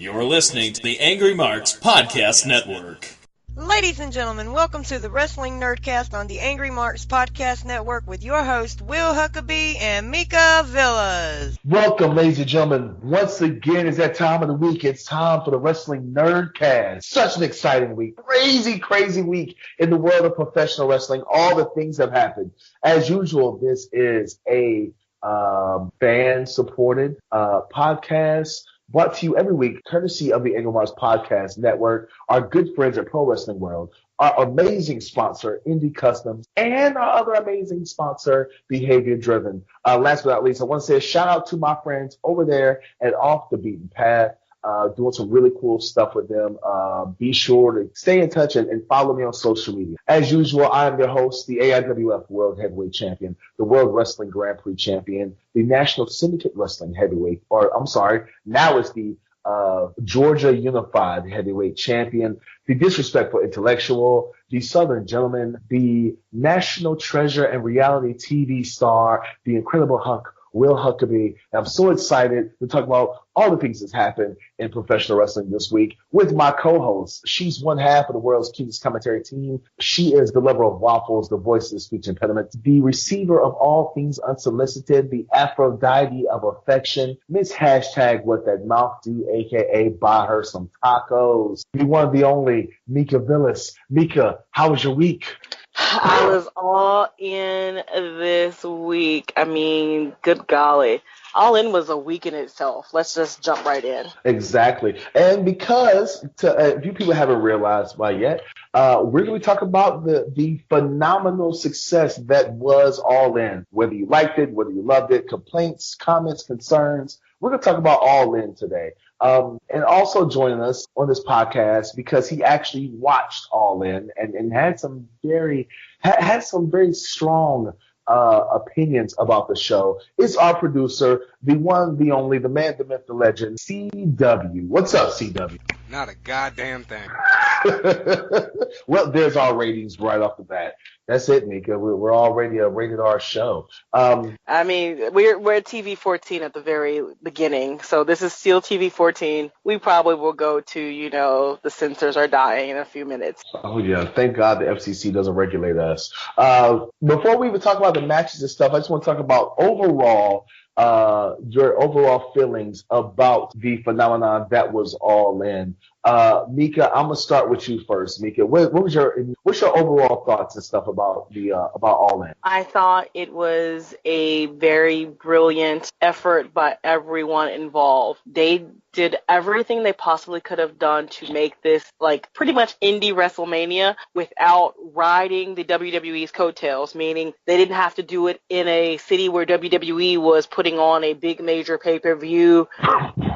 You're listening to the Angry Marks Podcast Network. Ladies and gentlemen, welcome to the Wrestling Nerdcast on the Angry Marks Podcast Network with your host, Will Huckabee and Mika Villas. Welcome, ladies and gentlemen. Once again, it's that time of the week. It's time for the Wrestling Nerdcast. Such an exciting week. Crazy week in the world of professional wrestling. All the things have happened. As usual, this is a fan-supported podcast brought to you every week, courtesy of the AngryMarks Podcast Network, our good friends at Pro Wrestling World, our amazing sponsor, Indie Customs, and our other amazing sponsor, Behavior Driven. Last but not least, I want to say a shout out to my friends over there at Off the Beaten Path, doing some really cool stuff with them. Be sure to stay in touch and follow me on social media. As usual, I am your host, the AIWF World Heavyweight Champion, the World Wrestling Grand Prix Champion, the National Syndicate Wrestling Heavyweight, now it's the Georgia Unified Heavyweight Champion, the Disrespectful Intellectual, the Southern Gentleman, the National Treasure and Reality TV Star, the Incredible Hunk, Will Huckabee. And I'm so excited to talk about all the things that's happened in professional wrestling this week with my co-host. She's one half of the world's cutest commentary team. She is the lover of waffles, the voice of the speech impediment, the receiver of all things unsolicited, the Aphrodite of affection, Miss Hashtag What That Mouth Do, a.k.a. Buy Her Some Tacos. The one, the only, Mika Villas. Mika, how was your week? I was all in this week. I mean, good golly. All In was a week in itself. Let's just jump right in. Exactly. And because, if you people haven't realized by yet, we're going to talk about the phenomenal success that was All In. Whether you liked it, whether you loved it, complaints, comments, concerns. We're going to talk about All In today. And also joining us on this podcast because he actually watched All In and had some very strong opinions about the show is our producer, the one, the only, the man, the myth, the legend, CW. What's up, CW? Not a goddamn thing. Well, there's our ratings right off the bat. That's it, Mika. We're already a rated R show. I mean, we're at TV 14 at the very beginning, so this is still TV 14. We probably will go to, the censors are dying in a few minutes. Oh, yeah. Thank God the FCC doesn't regulate us. Before we even talk about the matches and stuff, I just want to talk about your overall feelings about the phenomenon that was All In. Mika, I'm gonna start with you first. Mika, what's your overall thoughts and stuff about All In? I thought it was a very brilliant effort by everyone involved. They did everything they possibly could have done to make this like pretty much indie WrestleMania without riding the WWE's coattails, meaning they didn't have to do it in a city where WWE was putting on a big major pay-per-view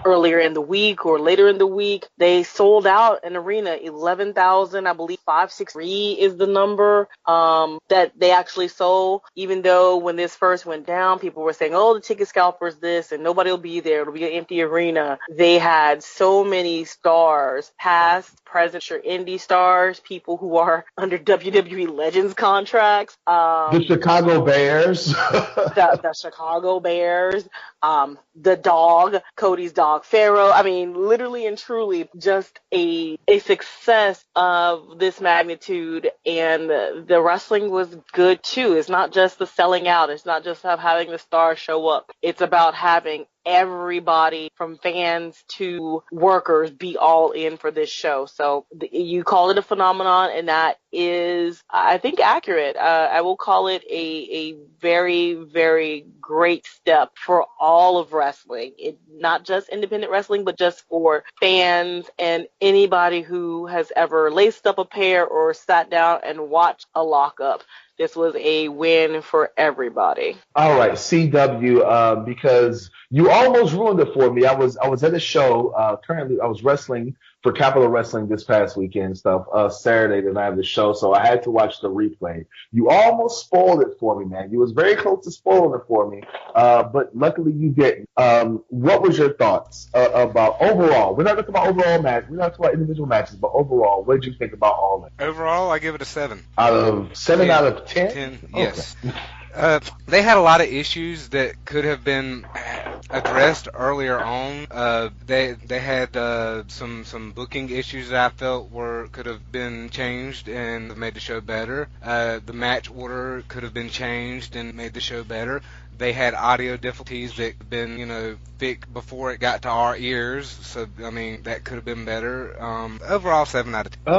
earlier in the week or later in the week. They sold out an arena, 11,000, I believe 563 is the number that they actually sold, even though when this first went down, people were saying, oh, the ticket scalpers this and nobody will be there. It'll be an empty arena. They had so many stars, past, present, or indie stars, people who are under WWE Legends contracts. The Chicago Bears. the Chicago Bears. The dog, Cody's dog, Pharaoh. I mean, literally and truly just a success of this magnitude. And the wrestling was good too. It's not just the selling out. It's not just having the stars show up. It's about having everybody from fans to workers be all in for this show. So you call it a phenomenon, and that is, I think, accurate. I will call it a very, very great step for all of wrestling. Not just independent wrestling, but just for fans and anybody who has ever laced up a pair or sat down and watched a lockup. This was a win for everybody. All right, CW, because you almost ruined it for me. I was at a show. Currently, I was wrestling for Capital Wrestling this past weekend and stuff. Saturday the night of the show, so I had to watch the replay. You almost spoiled it for me, man. You was very close to spoiling it for me, but luckily you didn't. What was your thoughts about overall? We're not talking about overall match. We're not talking about individual matches, but overall, what did you think about All In? Overall, I give it a 7. Out of 7 out of 10? 10, yes. They had a lot of issues that could have been addressed earlier on. They had some booking issues that I felt could have been changed and made the show better. The match order could have been changed and made the show better. They had audio difficulties that could have been, fixed before it got to our ears. So, I mean, that could have been better. Overall, 7 out of 10.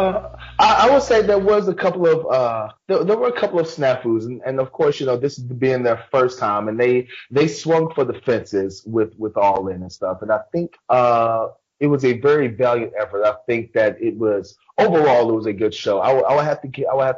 I would say there was a couple of there were a couple of snafus, and of course, this is being their first time, and they swung for the fences with All In and stuff, and I think it was a very valiant effort. I think that overall it was a good show. I would have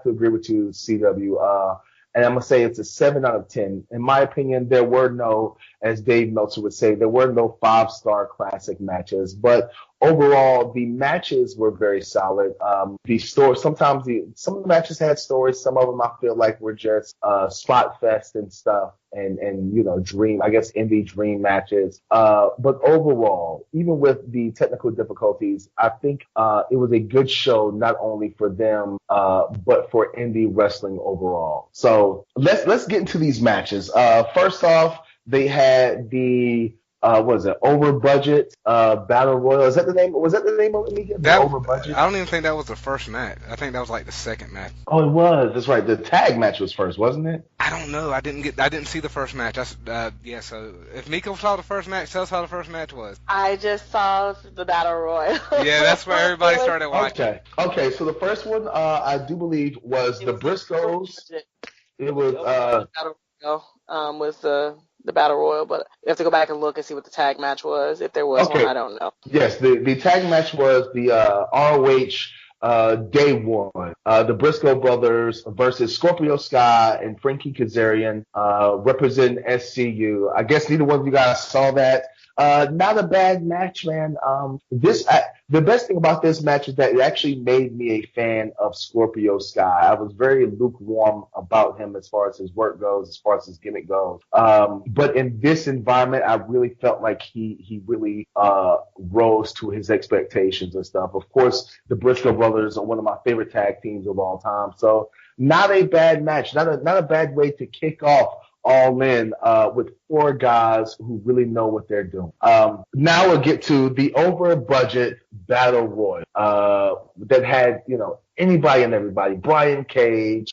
to agree with you, CW. And I'm going to say it's a 7 out of 10. In my opinion, there were no, as Dave Meltzer would say, there were no 5-star classic matches. But overall, the matches were very solid. Some of the matches had stories. Some of them I feel like were just spot fest and stuff. And indie dream matches. But overall, even with the technical difficulties, I think it was a good show, not only for them, but for indie wrestling overall. So let's get into these matches. First off, they had the over budget battle royal. Is that the name? Was that the name of it? Over budget. I don't even think that was the first match. I think that was like the second match. Oh, it was. That's right. The tag match was first, wasn't it? I don't know. I didn't see the first match. So if Miko saw the first match, tell us how the first match was. I just saw the battle royal. Yeah, that's where everybody started watching. Okay. So the first one, I do believe, was the Briscoes. It was battle royal. Was the battle royal, but you have to go back and look and see what the tag match was. If there was one, I don't know. Yes, the tag match was the ROH Day 1. The Briscoe brothers versus Scorpio Sky and Frankie Kazarian representing SCU. I guess neither one of you guys saw that. Not a bad match, man. The best thing about this match is that it actually made me a fan of Scorpio Sky. I was very lukewarm about him as far as his work goes, as far as his gimmick goes. But in this environment, I really felt like he really rose to his expectations and stuff. Of course, the Briscoe brothers are one of my favorite tag teams of all time. So not a bad match, not a bad way to kick off All In with 4 guys who really know what they're doing. Now we'll get to the over budget battle royal that had anybody and everybody: Brian Cage,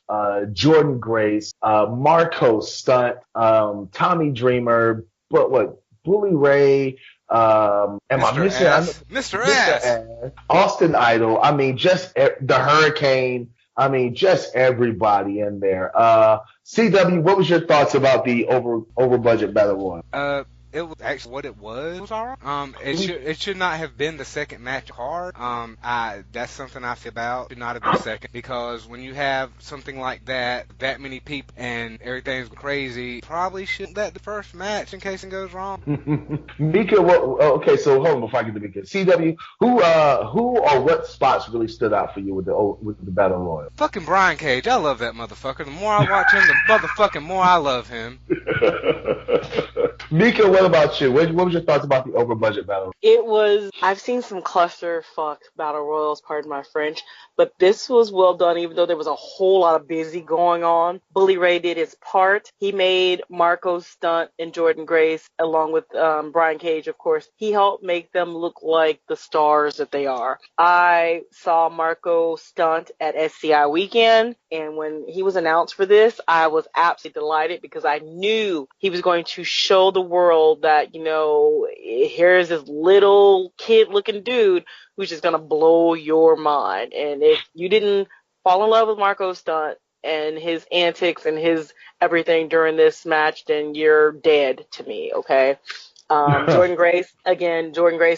Jordan Grace, Marco Stunt, Tommy Dreamer, Bully Ray. Am I missing Mr. Ass, Austin Idol? I mean, just the Hurricane. I mean, just everybody in there. CW, what was your thoughts about the over budget battle royal? It was actually what it was. It was alright. It should not have been the second match card. That's something I feel about. It should not have been second, because when you have something like that many people and everything's crazy, probably shouldn't let the first match in case it goes wrong. Mika, okay, so hold on before I get to Mika. CW, who or what spots really stood out for you with the battle royal? Fucking Brian Cage. I love that motherfucker. The more I watch him, the motherfucking more I love him. Mika, what about you? What was your thoughts about the over budget battle? I've seen some clusterfuck battle royals, pardon my French, but this was well done, even though there was a whole lot of busy going on. Bully Ray did his part. He made Marco Stunt and Jordan Grace, along with Brian Cage, of course. He helped make them look like the stars that they are. I saw Marco Stunt at SCI Weekend, and when he was announced for this, I was absolutely delighted, because I knew he was going to show the world that, here's this little kid-looking dude who's just going to blow your mind. And if you didn't fall in love with Marco Stunt and his antics and his everything during this match, then you're dead to me, okay? Jordan Grace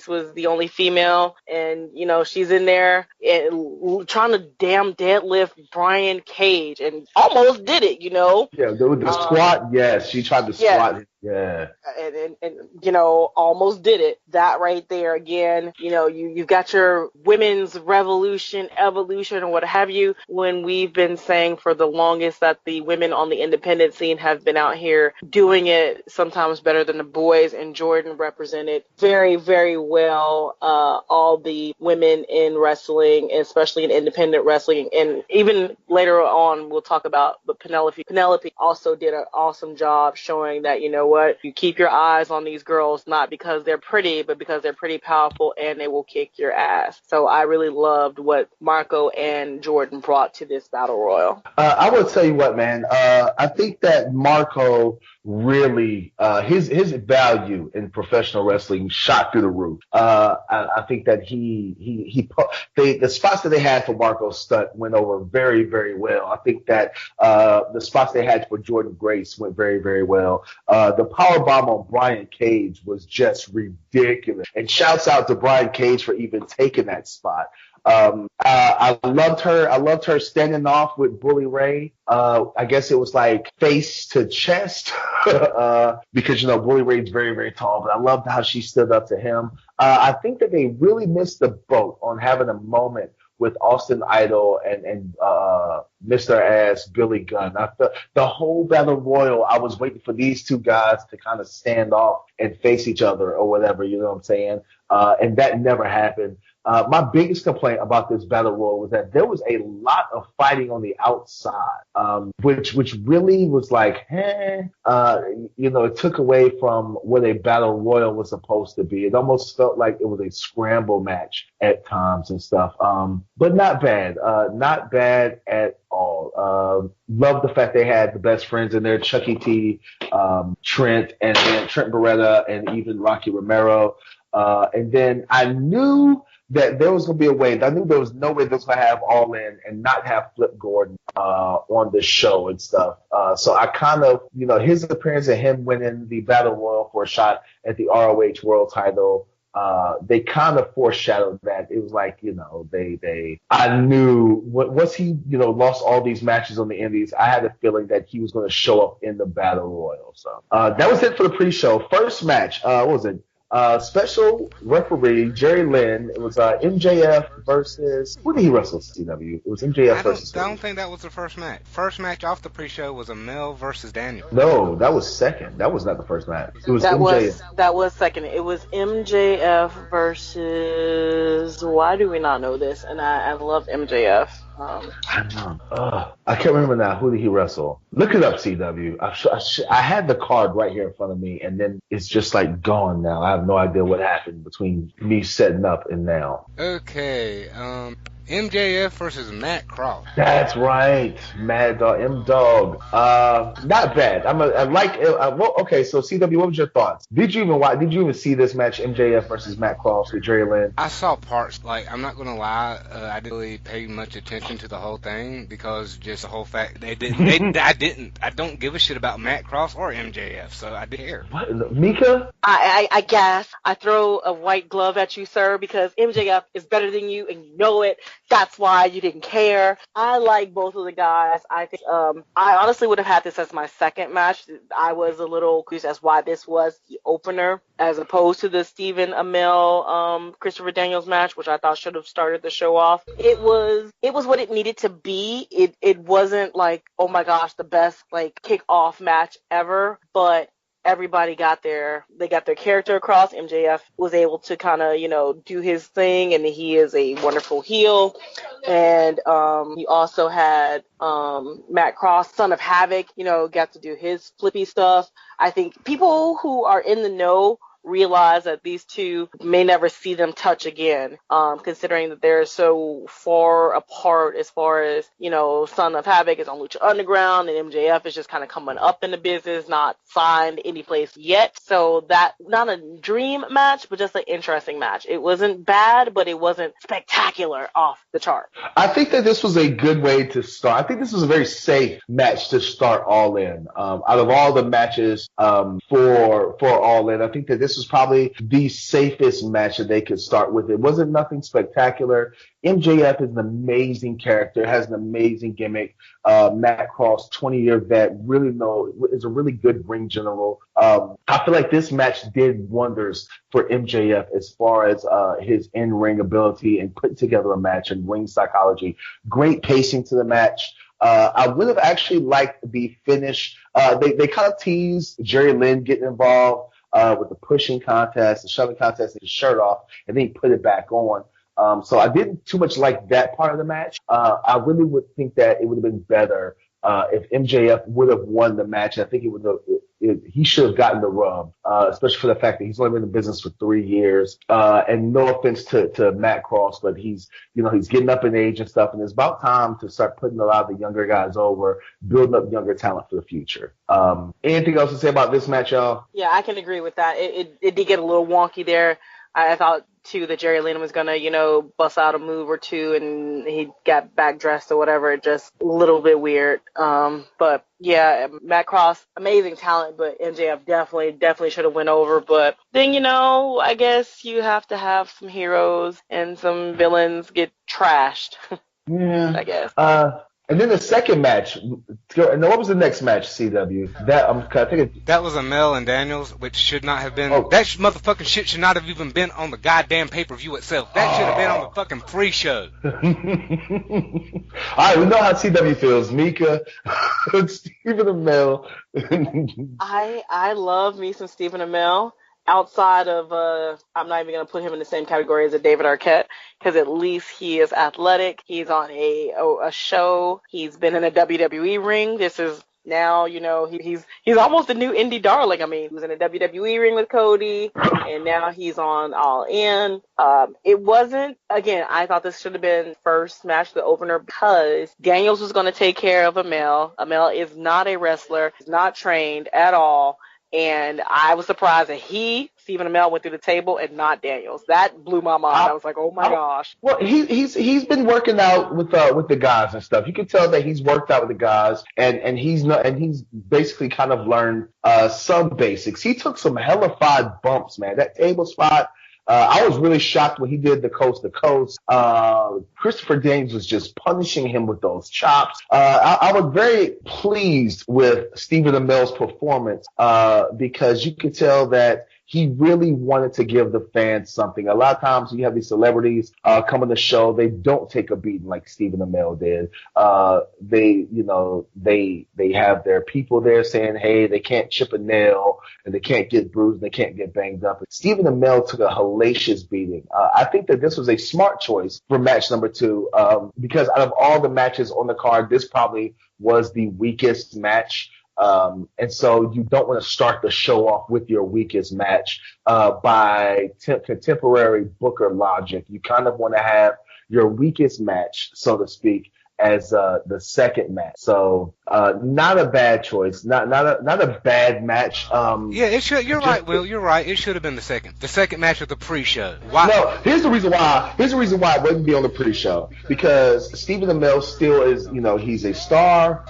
was the only female, and she's in there and trying to damn deadlift Brian Cage, and almost did it. Yeah, the squat. Yes, she tried to squat him. Yeah. And almost did it. That right there again, you've got your women's evolution, or what have you, when we've been saying for the longest that the women on the independent scene have been out here doing it sometimes better than the boys, and Jordan represented very, very well all all the women in wrestling, especially in independent wrestling. And even later on, we'll talk about, but Penelope also did an awesome job showing that, you know what, you keep your eyes on these girls, not because they're pretty, but because they're pretty powerful and they will kick your ass. So I really loved what Marco and Jordan brought to this battle royal. I will tell you what, man. I think that Marco really, his value in professional wrestling shot through the roof. I think that the spots that they had for Marco Stunt went over very, very well. I think that the spots they had for Jordan Grace went very, very well. The powerbomb on Brian Cage was just ridiculous. And shouts out to Brian Cage for even taking that spot. I loved her. I loved her standing off with Bully Ray. I guess it was like face to chest, because, Bully Ray's very, very tall, but I loved how she stood up to him. I think that they really missed the boat on having a moment with Austin Idol and Mr. Ass Billy Gunn. I felt the whole Battle Royal, I was waiting for these two guys to kind of stand off and face each other or whatever, you know what I'm saying? And that never happened. My biggest complaint about this Battle Royal was that there was a lot of fighting on the outside, which really was like, it took away from what a Battle Royal was supposed to be. It almost felt like it was a scramble match at times and stuff. But not bad. Not bad at all. Love the fact they had the best friends in there, Chucky T, Trent, and then Trent Beretta, and even Rocky Romero. And then I knew that there was going to be a way. I knew there was no way they was going to have All In and not have Flip Gordon on the show and stuff. So I kind of, his appearance and him winning the Battle Royal for a shot at the ROH World Title, they kind of foreshadowed that. It was like, I knew once he, lost all these matches on the Indies, I had a feeling that he was going to show up in the Battle Royal. So that was it for the pre-show. First match, what was it? Special referee Jerry Lynn. It was MJF versus, who did he wrestle? CW. It was MJF versus. I don't think that was the first match. First match off the pre-show was Amel versus Daniel. No, that was second. That was not the first match. It was MJF. That was second. It was MJF versus. Why do we not know this? And I love MJF. I know. I can't remember now. Who did he wrestle? Look it up, CW. I had the card right here in front of me, and then it's just like gone now. I have no idea what happened between me setting up and now. Okay. MJF versus Matt Cross. That's right, Mad Dog, M-Dog. Not bad. I like it. Okay, so CW, what was your thoughts? Did you even see this match, MJF versus Matt Cross with Jerry Lynn? I saw parts. Like, I'm not gonna lie, I didn't really pay much attention to the whole thing because just the whole fact I don't give a shit about Matt Cross or MJF, so I didn't care. What, Mika? I guess I throw a white glove at you, sir, because MJF is better than you, and you know it. That's why you didn't care. I like both of the guys. I think I honestly would have had this as my second match. I was a little confused as why this was the opener as opposed to the Stephen Amell Christopher Daniels match, which I thought should have started the show off. It was what it needed to be. It wasn't like, oh my gosh, the best like kick-off match ever, but everybody got their character across. MJF was able to kind of, do his thing, and he is a wonderful heel. And he also had Matt Cross, Son of Havoc, got to do his flippy stuff. I think people who are in the know realize that these two may never see them touch again, considering that they're so far apart as far as, Son of Havoc is on Lucha Underground and MJF is just kind of coming up in the business, not signed any place yet. So that, not a dream match, but just an interesting match. It wasn't bad, but it wasn't spectacular off the chart. I think that this was a good way to start. I think this was a very safe match to start All In. Out of all the matches for All In, I think that this was probably the safest match that they could start with. It wasn't nothing spectacular. MJF is an amazing character, has an amazing gimmick. Matt Cross, 20-year vet, is a really good ring general. I feel like this match did wonders for MJF as far as his in-ring ability and putting together a match and ring psychology. Great pacing to the match. I would have actually liked the finish. They kind of teased Jerry Lynn getting involved. with the pushing contest, the shoving contest, and his shirt off, and then he put it back on. So I didn't too much like that part of the match. I really would think that it would have been better if MJF would have won the match. I think he should have gotten the rub, especially for the fact that he's only been in the business for 3 years. And no offense to Matt Cross, but he's getting up in age and stuff, and it's about time to start putting a lot of the younger guys over, building up younger talent for the future. Anything else to say about this match, y'all? Yeah, I can agree with that. It did get a little wonky there. I thought, too, that Jerry Lynn was going to, bust out a move or two, and he got back dressed or whatever. Just a little bit weird. But, yeah, Matt Cross, amazing talent, but MJF definitely should have went over. But then, I guess you have to have some heroes and some villains get trashed. Yeah. I guess. And then the second match, and what was the next match, CW? That was Amell and Daniels, which should not have been. That motherfucking shit should not have even been on the goddamn pay-per-view itself. That should have been on the fucking pre-show. All right, we know how CW feels. Mika, Stephen Amell. I love me some Stephen Amell. Outside of, I'm not even going to put him in the same category as a David Arquette, because at least he is athletic. He's on a show. He's been in a WWE ring. This is now, he's almost a new indie darling. I mean, he was in a WWE ring with Cody, and now he's on All In. It wasn't, again, I thought this should have been first match, the opener, because Daniels was going to take care of Amell. Amell is not a wrestler. He's not trained at all. And I was surprised that Stephen Amell, went through the table and not Daniels. That blew my mind. I was like, oh my gosh. Well, he's been working out with the guys and stuff. You can tell that he's worked out with the guys, and he's basically kind of learned some basics. He took some hellified bumps, man. That table spot. I was really shocked when he did the coast to coast. Christopher Daniels was just punishing him with those chops. I was very pleased with Stephen Amell's performance because you could tell that he really wanted to give the fans something. A lot of times you have these celebrities come on the show, they don't take a beating like Stephen Amell did. They have their people there saying, hey, they can't chip a nail and they can't get bruised and they can't get banged up. Stephen Amell took a hellacious beating. I think that this was a smart choice for match number 2 because out of all the matches on the card, this probably was the weakest match. And so you don't want to start the show off with your weakest match by contemporary Booker logic. You kind of want to have your weakest match, so to speak, as the second match. So not a bad choice, not a bad match. Yeah, it should. You're right, Will. You're right. It should have been the second match of the pre-show. Why? No, here's the reason why. Here's the reason why it wouldn't be on the pre-show, because Stephen Amell still is, he's a star.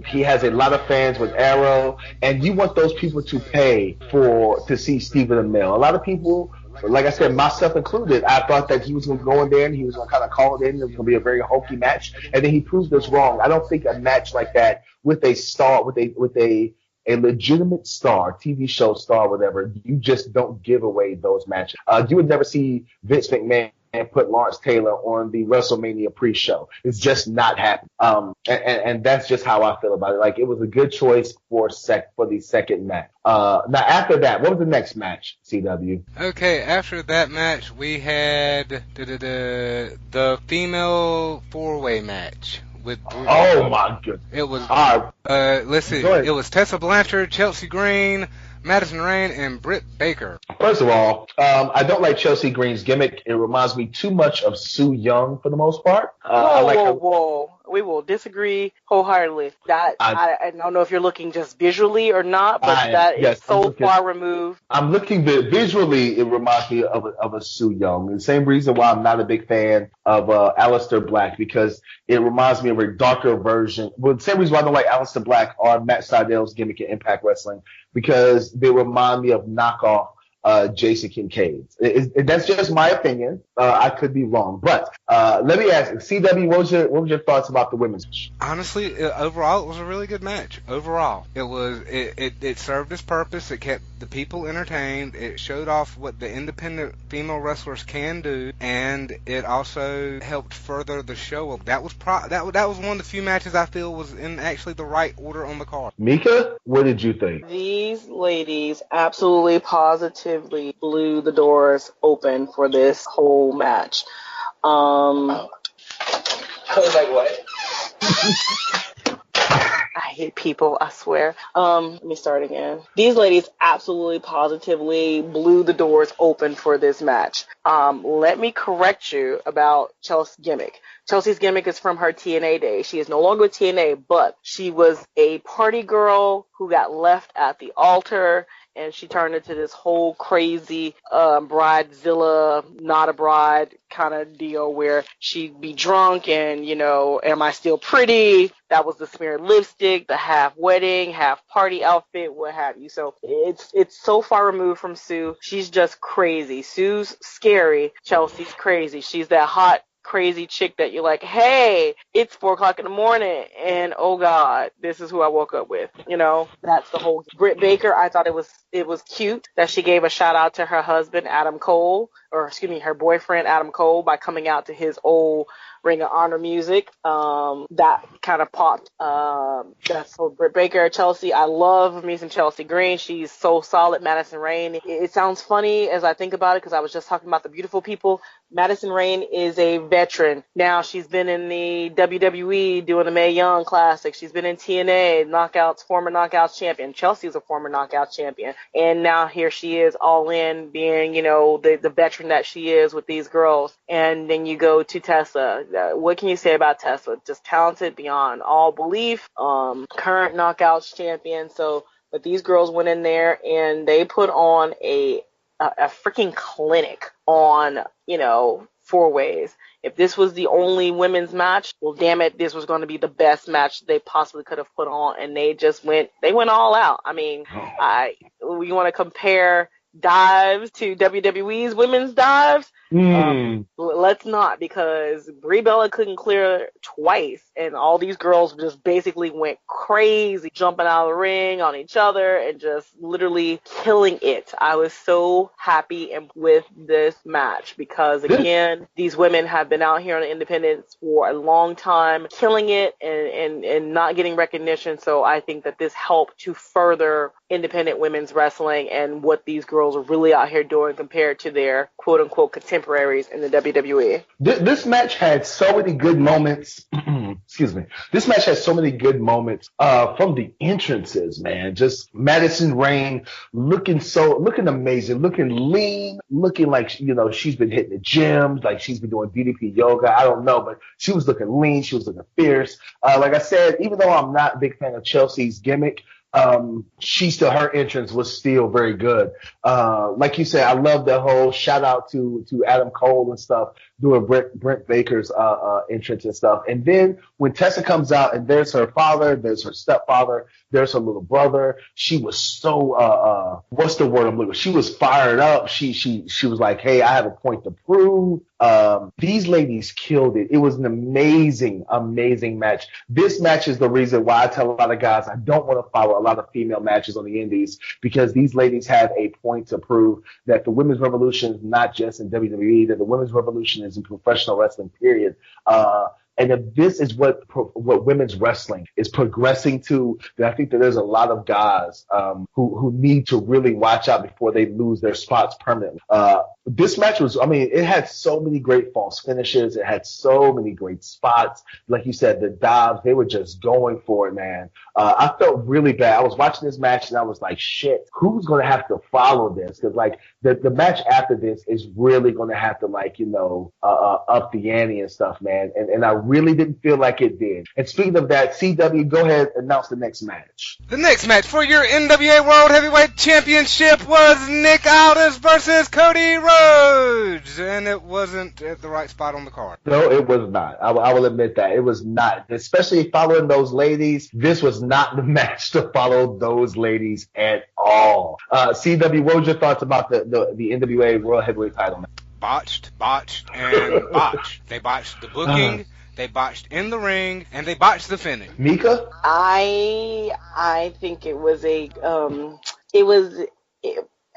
He has a lot of fans with Arrow, and you want those people to pay to see Stephen Amell. A lot of people, like I said, myself included, I thought that he was going to go in there and he was going to kind of call it in. It was going to be a very hokey match, and then he proved us wrong. I don't think a match like that with a star, with a legitimate star, TV show star, whatever, you just don't give away those matches. You would never see Vince McMahon put Lawrence Taylor on the WrestleMania pre-show. It's just not happening. And that's just how I feel about it. Like, it was a good choice for the second match. Now after that, what was the next match, CW? Okay, after that match, we had the female 4-way match. Oh my goodness! It was. Let's see. It was Tessa Blanchard, Chelsea Green, Madison Rayne, and Britt Baker. First of all, I don't like Chelsea Green's gimmick. It reminds me too much of Sue Young for the most part. Whoa. We will disagree wholeheartedly. I don't know if you're looking just visually or not, but is so far removed. I'm looking visually. It reminds me of a Sue Young. The same reason why I'm not a big fan of Aleister Black, because it reminds me of a darker version. Well, the same reason why I don't like Aleister Black or Matt Sydal's gimmick in Impact Wrestling, because they remind me of knockoff Jason Kincaid. That's just my opinion. I could be wrong, but let me ask CW, what was your thoughts about the women's match? Honestly, overall, it was a really good match. Overall, it served its purpose. It kept the people entertained. It showed off what the independent female wrestlers can do, and it also helped further the show. That was one of the few matches I feel was in actually the right order on the card. Mika, what did you think? These ladies absolutely positively blew the doors open for this whole match. I was like, what? I hate people, I swear. Let me start again. These ladies absolutely positively blew the doors open for this match. Let me correct you about Chelsea's gimmick. Chelsea's gimmick is from her TNA days. She is no longer with TNA, but she was a party girl who got left at the altar, and she turned into this whole crazy bridezilla, not a bride kind of deal where she'd be drunk and, am I still pretty? That was the smeared lipstick, the half wedding, half party outfit, what have you. So it's so far removed from Sue. She's just crazy. Sue's scary. Chelsea's crazy. She's that hot, crazy chick that you're like, hey, it's 4:00 in the morning, and oh god, this is who I woke up with. That's the whole. Britt Baker, I thought it was cute that she gave a shout out to her husband Adam Cole, her boyfriend Adam Cole, by coming out to his old Ring of Honor music. That kind of popped. That's for Britt Baker. Chelsea, I love me some Chelsea Green. She's so solid. Madison Rayne. It sounds funny as I think about it because I was just talking about the beautiful people. Madison Rayne is a veteran. Now she's been in the WWE doing the Mae Young Classic. She's been in TNA, former Knockouts champion. Chelsea's a former Knockouts champion. And now here she is all in being, the veteran that she is with these girls. And then you go to Tessa. What can you say about Tessa? Just talented beyond all belief. Current Knockouts champion. But these girls went in there and they put on a freaking clinic on, four ways. If this was the only women's match, well, damn it, this was going to be the best match they possibly could have put on, and they went all out. I mean, you want to compare dives to WWE's women's dives? Let's not, because Brie Bella couldn't clear twice, and all these girls just basically went crazy, jumping out of the ring on each other and just literally killing it. I was so happy with this match because, again, these women have been out here on the independents for a long time, killing it and not getting recognition. So I think that this helped to further independent women's wrestling and what these girls are really out here doing compared to their quote-unquote contemporaries in the WWE. This match had so many good moments. Excuse me. This match has so many good moments from the entrances, man. Just Madison Rayne looking amazing, looking lean, looking like, she's been hitting the gym, like she's been doing DDP yoga. I don't know, but she was looking lean. She was looking fierce. Like I said, even though I'm not a big fan of Chelsea's gimmick, her entrance was still very good. Like you said, I love the whole shout out to Adam Cole and stuff, doing Brent Baker's entrance and stuff. And then when Tessa comes out and there's her father, there's her stepfather, there's her little brother, she was so what's the word I'm looking for? She was fired up. She was like, hey, I have a point to prove. These ladies killed it. It was an amazing match. This match is the reason why I tell a lot of guys I don't want to follow a lot of female matches on the indies, because these ladies have a point to prove that the women's revolution is not just in WWE, that the women's revolution is in professional wrestling, period. And if this is what women's wrestling is progressing to, then I think that there's a lot of guys who need to really watch out before they lose their spots permanently. This match it had so many great false finishes. It had so many great spots. Like you said, the dives, they were just going for it, man. I felt really bad. I was watching this match and I was like, shit, who's going to have to follow this? Because, like, the match after this is really going to have to, up the ante and stuff, man. And I really didn't feel like it did. And speaking of that, CW, go ahead and announce the next match. The next match for your NWA World Heavyweight Championship was Nick Aldis versus Cody Rhodes. fudge! And it wasn't at the right spot on the card. No, it was not. I will admit that. It was not. Especially following those ladies, this was not the match to follow those ladies at all. CW, what was your thoughts about the NWA World Heavyweight title match? Botched, and botched. They botched the booking, they botched in the ring, and they botched the finish. Mika? I think it was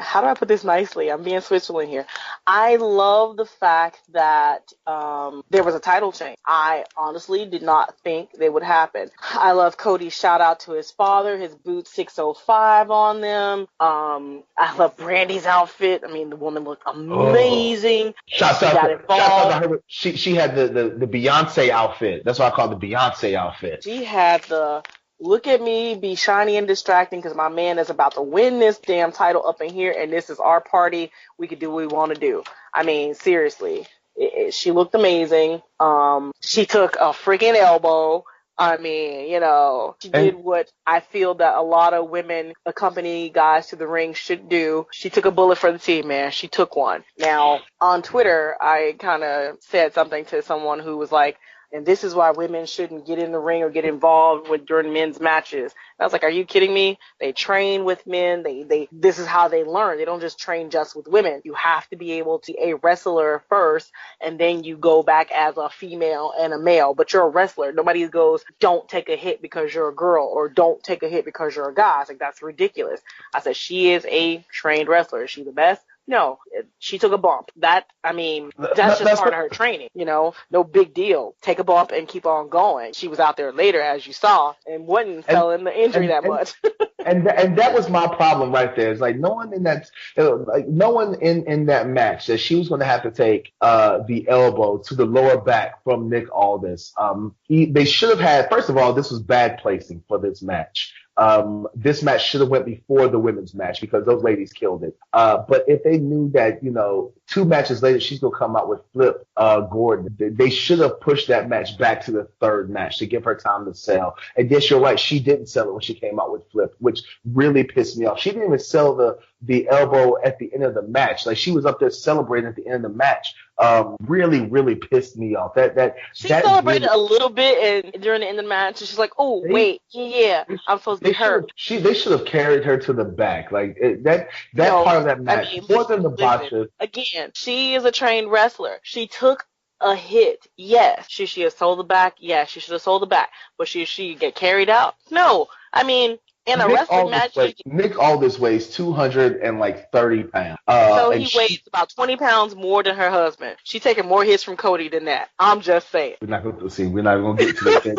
how do I put this nicely? I'm being Switzerland here. I love the fact that there was a title change. I honestly did not think they would happen. I love Cody's shout out to his father, his boots 605 on them. I love Brandy's outfit. I mean, the woman looked amazing. Shout out to her. She had the Beyonce outfit. That's what I call the Beyonce outfit. She had the look at me, be shiny and distracting because my man is about to win this damn title up in here, and this is our party. We can do what we want to do. I mean, seriously, she looked amazing. She took a freaking elbow. I mean, she did what I feel that a lot of women accompany guys to the ring should do. She took a bullet for the team, man. She took one. Now, on Twitter, I kind of said something to someone who was like, and this is why women shouldn't get in the ring or get involved during men's matches. And I was like, are you kidding me? They train with men. This is how they learn. They don't just train just with women. You have to be able to be a wrestler first, and then you go back as a female and a male. But you're a wrestler. Nobody goes, don't take a hit because you're a girl, or don't take a hit because you're a guy. I was like, that's ridiculous. I said, she is a trained wrestler. Is she the best? No, she took a bump. That's just part of her training, no big deal. Take a bump and keep on going. She was out there later, as you saw, and wasn't selling the injury that much. and that was my problem right there. It's like no one in that match that she was going to have to take the elbow to the lower back from Nick Aldis. They should have had, first of all, this was bad placing for this match. This match should have went before the women's match because those ladies killed it. But if they knew that, 2 matches later she's going to come out with Flip Gordon, they should have pushed that match back to the 3rd match to give her time to sell. And yes, you're right, she didn't sell it when she came out with Flip, which really pissed me off. She didn't even sell the elbow at the end of the match. Like, she was up there celebrating at the end of the match. Really, really pissed me off. She celebrated a little bit and during the end of the match, and she's like, "Oh, wait, yeah, I'm supposed to be hurt." They should have carried her to the back. Like part of that match, more than the botches. Again, she is a trained wrestler. She took a hit. Yes. Should she have sold the back? Yes, she should have sold the back. But should she get carried out? No. I mean, in a wrestling match, Nick Aldis weighs 230 pounds. So he weighs about 20 pounds more than her husband. She's taking more hits from Cody than that. I'm just saying. We're not going to get to the thing.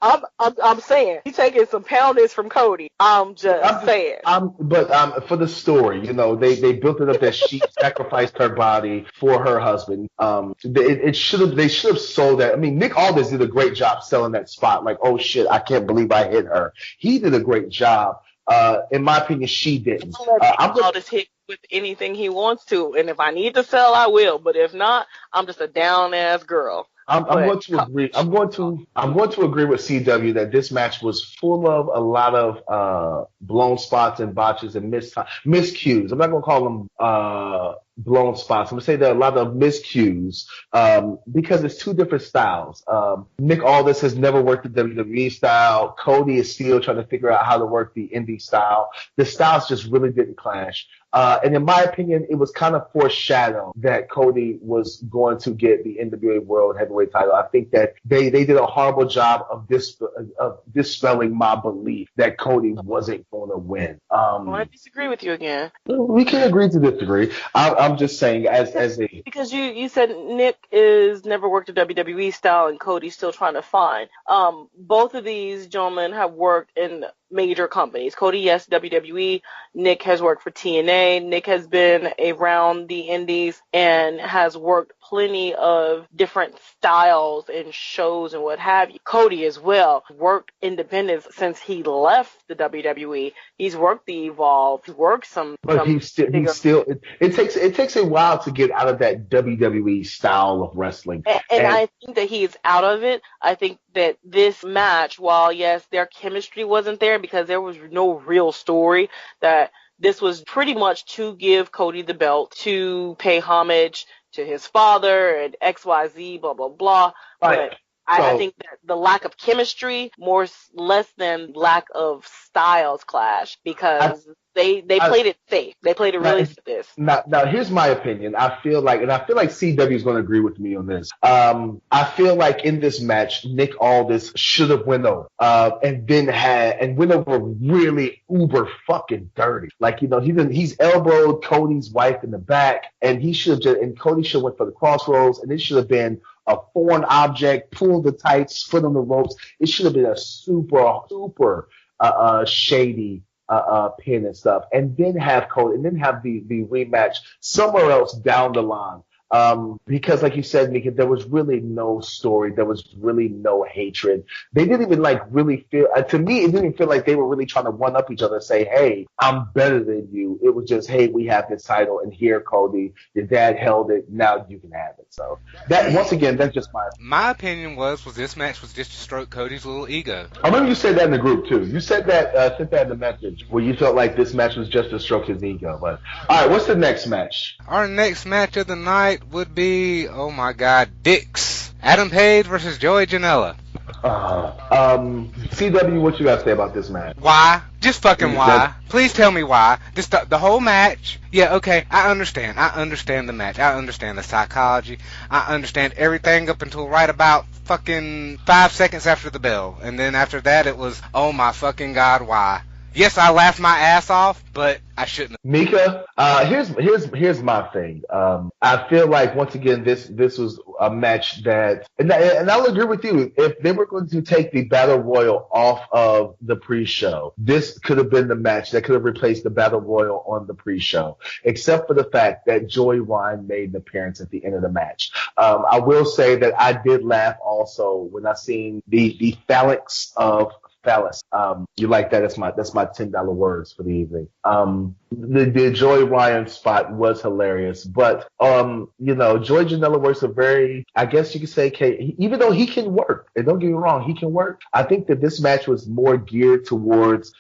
I'm saying he's taking some poundage from Cody. I'm saying. But for the story, they built it up that she sacrificed her body for her husband. They should have sold that. I mean, Nick Aldis did a great job selling that spot. Like, oh shit, I can't believe I hit her. He did a great job. In my opinion, she didn't. I'm going to hit with anything he wants to, and if I need to sell, I will. But if not, I'm just a down ass girl. I'm going to agree. I'm going to agree with CW that this match was full of a lot of blown spots and botches and miscues. I'm not going to call them blown spots. I'm going to say there are a lot of miscues because it's 2 different styles. Nick Aldis has never worked the WWE style. Cody is still trying to figure out how to work the indie style. The styles just really didn't clash. And in my opinion, it was kind of foreshadowed that Cody was going to get the NWA World Heavyweight title. I think that they did a horrible job of dispelling my belief that Cody wasn't going to win. I disagree with you again. We can agree to disagree. I'm just saying because you said Nick is never worked a WWE style and Cody's still trying to find. Both of these gentlemen have worked in major companies. Cody, yes, WWE. Nick has worked for TNA. Nick has been around the indies and has worked plenty of different styles and shows and what have you. Cody as well worked independent since he left the WWE. He's worked the Evolve. He's worked some. But he's still. It takes a while to get out of that WWE style of wrestling. And I think that he's out of it. I think that this match, while yes, their chemistry wasn't there because there was no real story, that this was pretty much to give Cody the belt, to pay homage to his father and XYZ, blah, blah, blah. Right. But I think that the lack of chemistry, less than lack of styles clash, because they played it safe. They played it really safe. Now, here's my opinion. I feel like CW is going to agree with me on this. I feel like in this match, Nick Aldis should have went over, and went over really uber fucking dirty. Like, he's elbowed Cody's wife in the back, and Cody should have went for the crossroads, and it should have been a foreign object, pull the tights, foot on the ropes. It should have been a super shady pin and stuff, and then have Cody, and then have the rematch somewhere else down the line. Because like you said, Mika, there was really no story. There was really no hatred. They didn't even really feel, to me, it didn't feel like they were really trying to one up each other and say, hey, I'm better than you. It was just, hey, we have this title, and here, Cody, your dad held it. Now you can have it. So that, once again, that's just my opinion was this match was just to stroke Cody's little ego. I remember you said that in the group too. You said that, sent that in the message, where you felt like this match was just to stroke his ego. But all right, what's the next match? Our next match of the night would be, oh my God, Dix. Adam Page versus Joey Janela. CW, what you got to say about this match? Why? Just fucking why? Please tell me why. The whole match. Yeah, okay, I understand. I understand the match. I understand the psychology. I understand everything up until right about fucking 5 seconds after the bell. And then after that, it was, oh my fucking God, why? Yes, I laughed my ass off, but I shouldn't. Mika, here's my thing. I feel like, once again, this was a match that, and I'll agree with you. If they were going to take the Battle Royal off of the pre-show, this could have been the match that could have replaced the Battle Royal on the pre-show, except for the fact that Joey Ryan made an appearance at the end of the match. I will say that I did laugh also when I seen the phalanx of Phallus. You like that? That's my $10 words for the evening. The Joey Ryan spot was hilarious, but Joey Janela works a very, I guess you could say, even though he can work, and don't get me wrong, he can work. I think that this match was more geared towards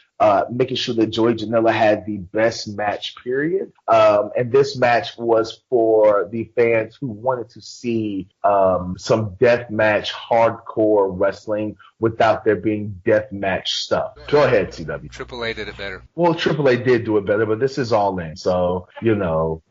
making sure that Joey Janela had the best match, period. And this match was for the fans who wanted to see some deathmatch hardcore wrestling without there being deathmatch stuff. Go ahead, CW. Triple A did it better. Well, Triple A did do it better, but this is all in. So,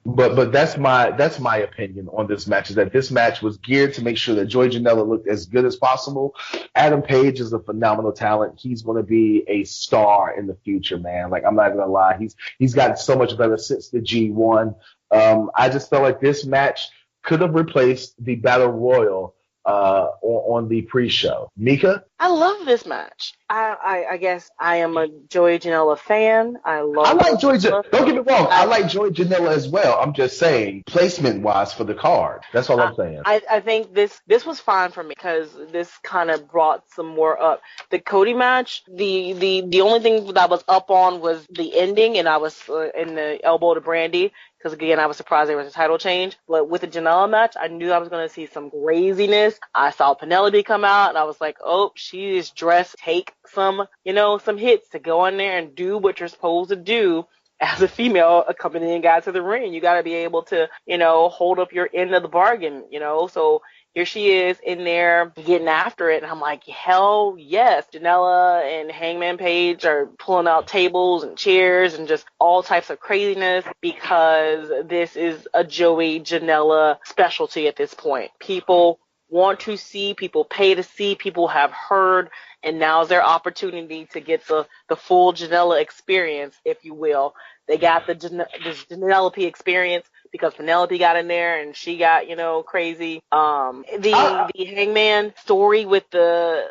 but that's my opinion on this match, is that this match was geared to make sure that Joey Janela looked as good as possible. Adam Page is a phenomenal talent. He's going to be a star in the future, man. Like, I'm not going to lie. He's gotten so much better since the G1. I just felt like this match could have replaced the Battle Royal on the pre-show. Mika? I love this match. I guess I am a Joey Janela fan. I like Joey Janela. Don't get me wrong. I like Joey Janela as well. I'm just saying, placement-wise for the card. That's all I'm saying. I think this was fine for me because this kind of brought some more up. The Cody match, the only thing that I was up on was the ending, and I was in the elbow to Brandy. Because, again, I was surprised there was a title change. But with the Janela match, I knew I was going to see some craziness. I saw Penelope come out, and I was like, oh, she is dressed. Take some hits to go in there and do what you're supposed to do as a female accompanying guy to the ring. You got to be able to, hold up your end of the bargain, So here she is in there getting after it. And I'm like, hell yes. Janela and Hangman Page are pulling out tables and chairs and just all types of craziness, because this is a Joey Janela specialty at this point. People want to see, people pay to see, people have heard, and now's their opportunity to get the full Janela experience, if you will. They got the Penelope experience because Penelope got in there and she got, crazy. The Hangman story with the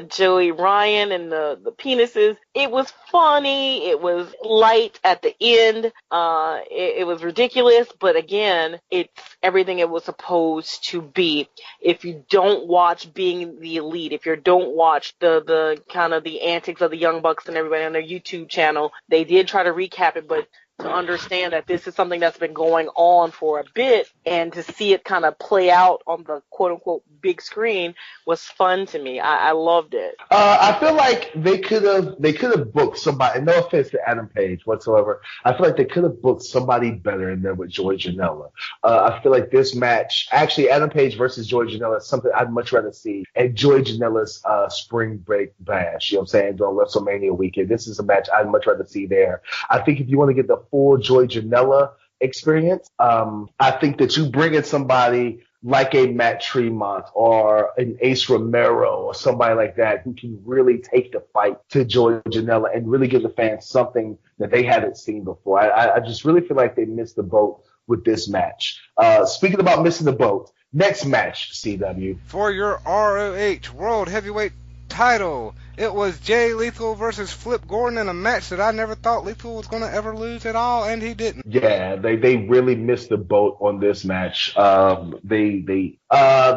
Joey Ryan and the penises, it was funny. It was light at the end. It was ridiculous, but again, it's everything it was supposed to be. If you don't watch Being the Elite, if you don't watch the kind of the antics of the Young Bucks and everybody on their YouTube channel, they did try to recap it, but to understand that this is something that's been going on for a bit, and to see it kind of play out on the quote-unquote big screen was fun to me. I loved it. I feel like they could have booked somebody. No offense to Adam Page whatsoever. I feel like they could have booked somebody better in there with Joey Janela. I feel like this match, actually, Adam Page versus Joey Janela is something I'd much rather see at Joey Janela's spring break bash. You know what I'm saying? During WrestleMania weekend, this is a match I'd much rather see there. I think if you want to get the full Joey Janela experience, I think that you bring in somebody like a Matt Tremont or an Ace Romero or somebody like that who can really take the fight to Joey Janela and really give the fans something that they haven't seen before. I just really feel like they missed the boat with this match. Speaking about missing the boat, next match, CW. For your ROH World Heavyweight title, it was Jay Lethal versus Flip Gordon in a match that I never thought Lethal was going to ever lose at all, and he didn't. Yeah, they really missed the boat on this match.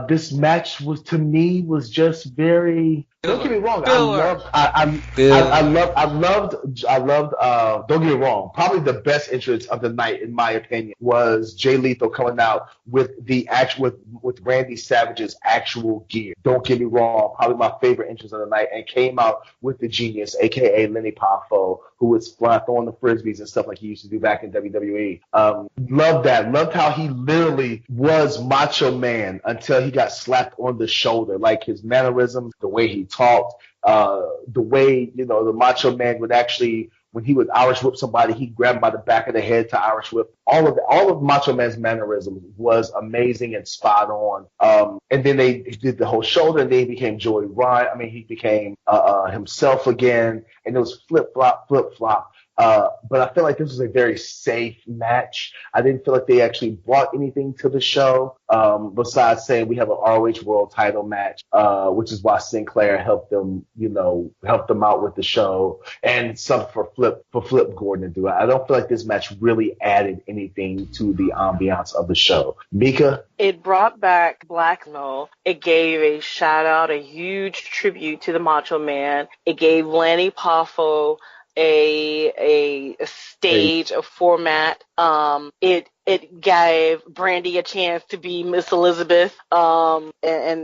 This match was, to me, was just very. Don't get me wrong. I loved. Don't get me wrong. Probably the best entrance of the night, in my opinion, was Jay Lethal coming out with the actual with Randy Savage's actual gear. Don't get me wrong. Probably my favorite entrance of the night, and came out with the Genius, aka Lenny Poffo, who was throwing the frisbees and stuff like he used to do back in WWE. Loved that. Loved how he literally was Macho Man until he got slapped on the shoulder. Like his mannerisms, the way he talked, the way, the Macho Man would actually, when he would Irish whip somebody, he'd grab him by the back of the head to Irish whip. All of Macho Man's mannerisms was amazing and spot on. And then they did the whole shoulder, and then he became Joey Ryan. I mean, he became himself again, and it was flip flop. But I feel like this was a very safe match. I didn't feel like they actually brought anything to the show, besides saying we have an ROH World title match, which is why Sinclair helped them out with the show, and something for Flip Gordon to do. I don't feel like this match really added anything to the ambiance of the show. Mika? It brought back Blackmail. It gave a shout out, a huge tribute to the Macho Man. It gave Lanny Poffo a stage, a format. It gave Brandy a chance to be Miss Elizabeth, and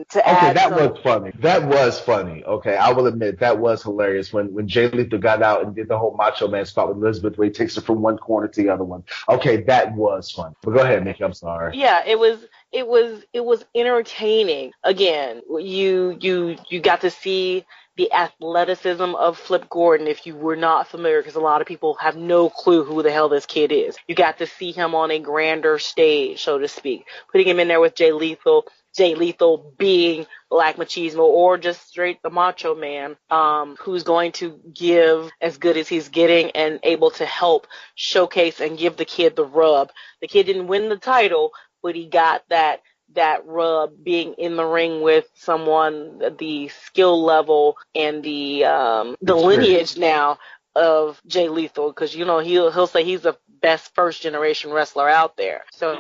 to add. Okay, that was funny. Okay, I will admit that was hilarious when Jay Lethal got out and did the whole Macho Man spot with Elizabeth, where he takes her from one corner to the other one. Okay, that was funny. But go ahead, Nick. I'm sorry. Yeah, it was entertaining. Again, you got to see the athleticism of Flip Gordon, if you were not familiar, because a lot of people have no clue who the hell this kid is. You got to see him on a grander stage, so to speak, putting him in there with Jay Lethal being Black Machismo, or just straight the Macho Man, who's going to give as good as he's getting and able to help showcase and give the kid the rub. The kid didn't win the title, but he got that rub being in the ring with someone, the skill level and the lineage now of Jay Lethal, because he'll say he's the best first generation wrestler out there. So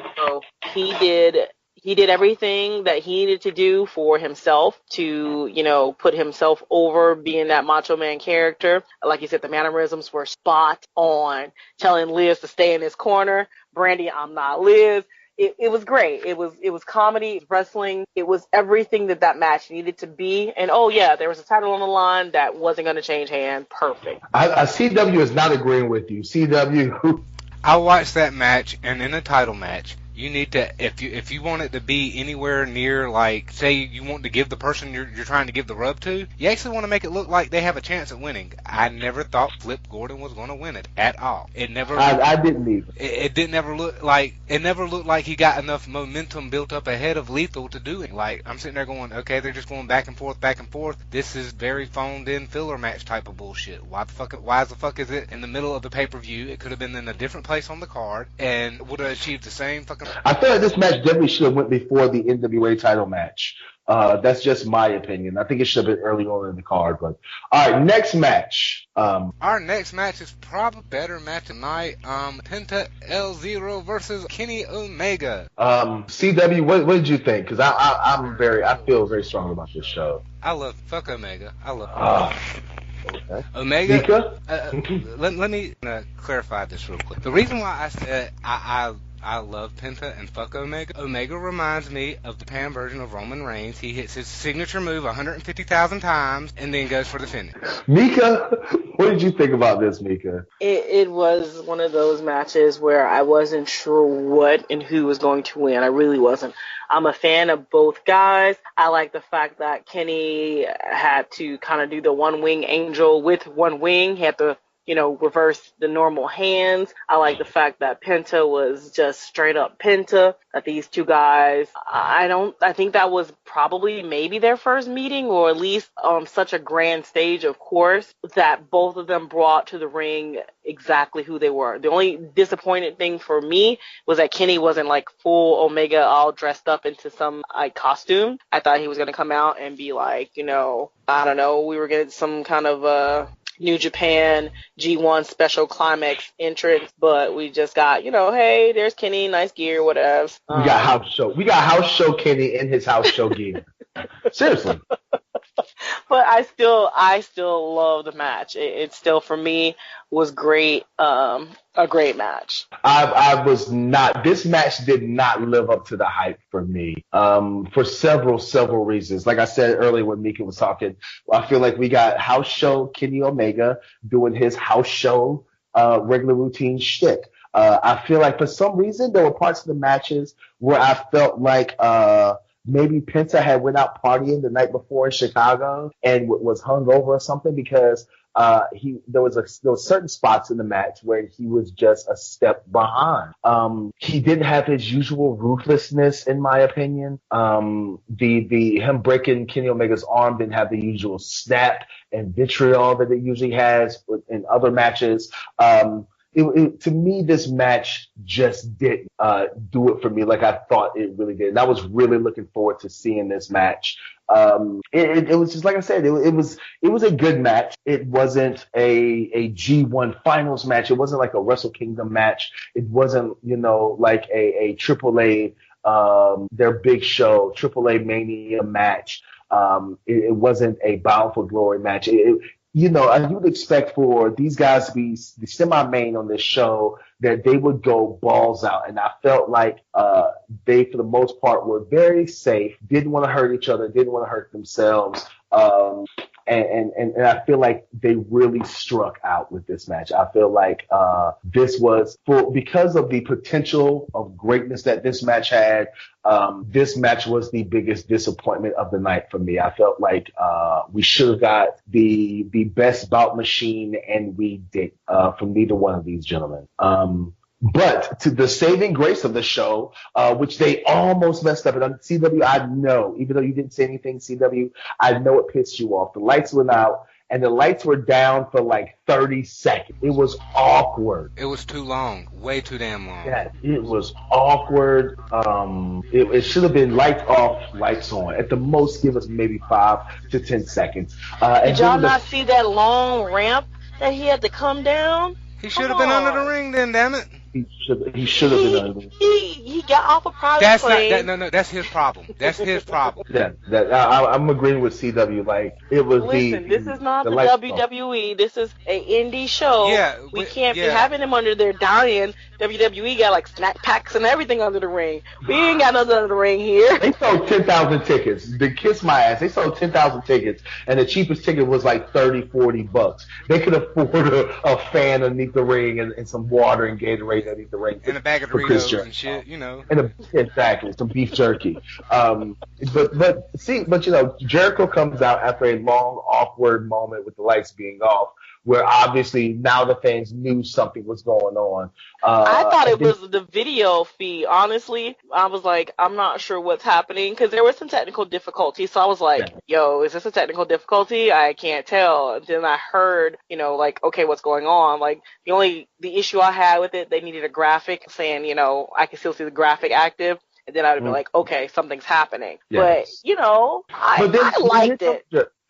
he did everything that he needed to do for himself to, put himself over, being that Macho Man character. Like you said, the mannerisms were spot on, telling Liz to stay in his corner. Brandy, I'm not Liz. It was great. It was comedy, it was wrestling. It was everything that match needed to be. And there was a title on the line that wasn't going to change hands. Perfect. CW is not agreeing with you. CW. I watched that match, and in a title match, you need to, if you want it to be anywhere near, like, say you want to give the person you're trying to give the rub to, you actually want to make it look like they have a chance at winning. I never thought Flip Gordon was going to win it at all. It never. I didn't either. It didn't ever look like he got enough momentum built up ahead of Lethal to do it. Like, I'm sitting there going, okay, they're just going back and forth. This is very phoned in filler match type of bullshit. Why the fuck is it in the middle of the pay-per-view? It could have been in a different place on the card and would have achieved the same fucking. I feel like this match definitely should have went before the NWA title match. That's just my opinion. I think it should have been early on in the card. But all right, next match. Our next match is probably a better match tonight. Penta L0 versus Kenny Omega. CW, what did you think? Because I feel very strong about this show. I love fuck Omega. I love Okay. Omega. Mika? Let me clarify this real quick. The reason why I said I love Penta and fuck Omega. Omega reminds me of the Japan version of Roman Reigns. He hits his signature move 150,000 times and then goes for the finish. Mika, what did you think about this, Mika? It was one of those matches where I wasn't sure what and who was going to win. I really wasn't. I'm a fan of both guys. I like the fact that Kenny had to kind of do the one wing angel with one wing. He had to, reverse the normal hands. I like the fact that Penta was just straight up Penta. That these two guys, I think that was probably maybe their first meeting, or at least on such a grand stage, of course, that both of them brought to the ring exactly who they were. The only disappointing thing for me was that Kenny wasn't like full Omega all dressed up into some costume. I thought he was going to come out and be like, I don't know, we were getting some kind of New Japan G1 special climax entrance, but we just got, hey, there's Kenny, nice gear, whatever. We got house show Kenny in his house show gear. Seriously. But I still love the match. It still, for me, was great. A great match. This match did not live up to the hype for me, for several reasons. Like I said earlier when Mika was talking, I feel like we got house show Kenny Omega doing his house show, regular routine shtick. I feel like for some reason there were parts of the matches where I felt like, maybe Penta had went out partying the night before in Chicago and was hungover or something, because there was certain spots in the match where he was just a step behind. He didn't have his usual ruthlessness, in my opinion. Him breaking Kenny Omega's arm didn't have the usual snap and vitriol that it usually has in other matches. To me, this match just didn't do it for me like I thought it really did. And I was really looking forward to seeing this match. It was just like I said, it was a good match. It wasn't a G1 finals match. It wasn't like a Wrestle Kingdom match. It wasn't, like a AAA, their big show, AAA Mania match. It wasn't a Bound for Glory match. You would expect for these guys to be semi-main on this show, that they would go balls out. And I felt like they, for the most part, were very safe, didn't want to hurt each other, didn't want to hurt themselves. And I feel like they really struck out with this match. I feel like this was, because of the potential of greatness that this match had, this match was the biggest disappointment of the night for me. I felt like we should have got the best bout machine, and we did, from neither one of these gentlemen. But to the saving grace of the show, which they almost messed up. And on CW, I know, even though you didn't say anything, CW, I know it pissed you off. The lights went out, and the lights were down for like 30 seconds. It was awkward. It was too long. Way too damn long. Yeah, it was awkward. It should have been lights off, lights on. At the most, give us maybe 5 to 10 seconds. Did y'all not see that long ramp that he had to come down? He should have been under the ring then, damn it. He should have been under. He got off a private plane. No, that's his problem. That's his problem. Yeah, I'm agreeing with CW. Like, it was this is not the WWE. This is an indie show. Yeah, we can't be having him under there dying. WWE got like snack packs and everything under the ring. We ain't got nothing under the ring here. They sold 10,000 tickets. To kiss my ass, they sold 10,000 tickets, and the cheapest ticket was like $30-$40. They could afford a fan underneath the ring and some water and Gatorade underneath the ring. And a bag of Doritos and shit, Exactly, some beef jerky. But Jericho comes out after a long, awkward moment with the lights being off, where obviously now the fans knew something was going on. I thought it was the video feed. Honestly, I was like, I'm not sure what's happening, because there was some technical difficulty. So I was like, yo, is this a technical difficulty? I can't tell. And then I heard, okay, what's going on? Like, the issue I had with it, they needed a graphic saying, I can still see the graphic active. and then I'd be like, okay, something's happening. Yes. But, I liked it.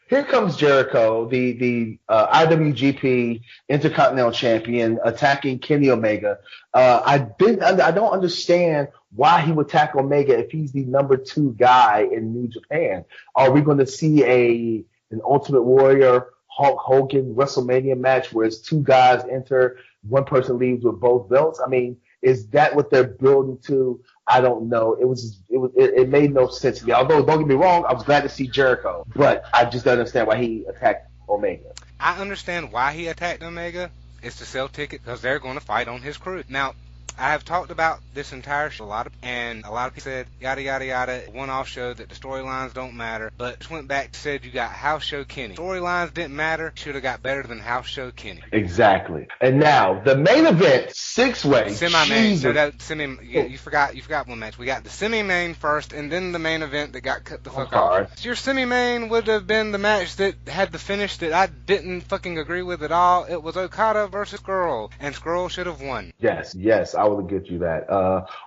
Here comes Jericho, the IWGP Intercontinental Champion, attacking Kenny Omega. I don't understand why he would attack Omega if he's the number 2 guy in New Japan. Are we going to see an Ultimate Warrior Hulk Hogan WrestleMania match where it's 2 guys enter, one person leaves with both belts? I mean, is that what they're building to? I don't know. It made no sense to me. Although, don't get me wrong, I was glad to see Jericho, but I just don't understand why he attacked Omega. I understand why he attacked Omega. It's to sell tickets because they're going to fight on his crew. Now, I have talked about this entire show a lot of people said yada yada yada, one-off show that the storylines don't matter. But just went back and said you got House Show Kenny. Storylines didn't matter. Should have got better than House Show Kenny. Exactly. And now the main event, 6-way semi-main. So that you forgot one match. We got the semi-main first, and then the main event that got cut the fuck off. Your semi-main would have been the match that had the finish that I didn't fucking agree with at all. It was Okada versus Skrull, and Skrull should have won. Yes, I will get you that.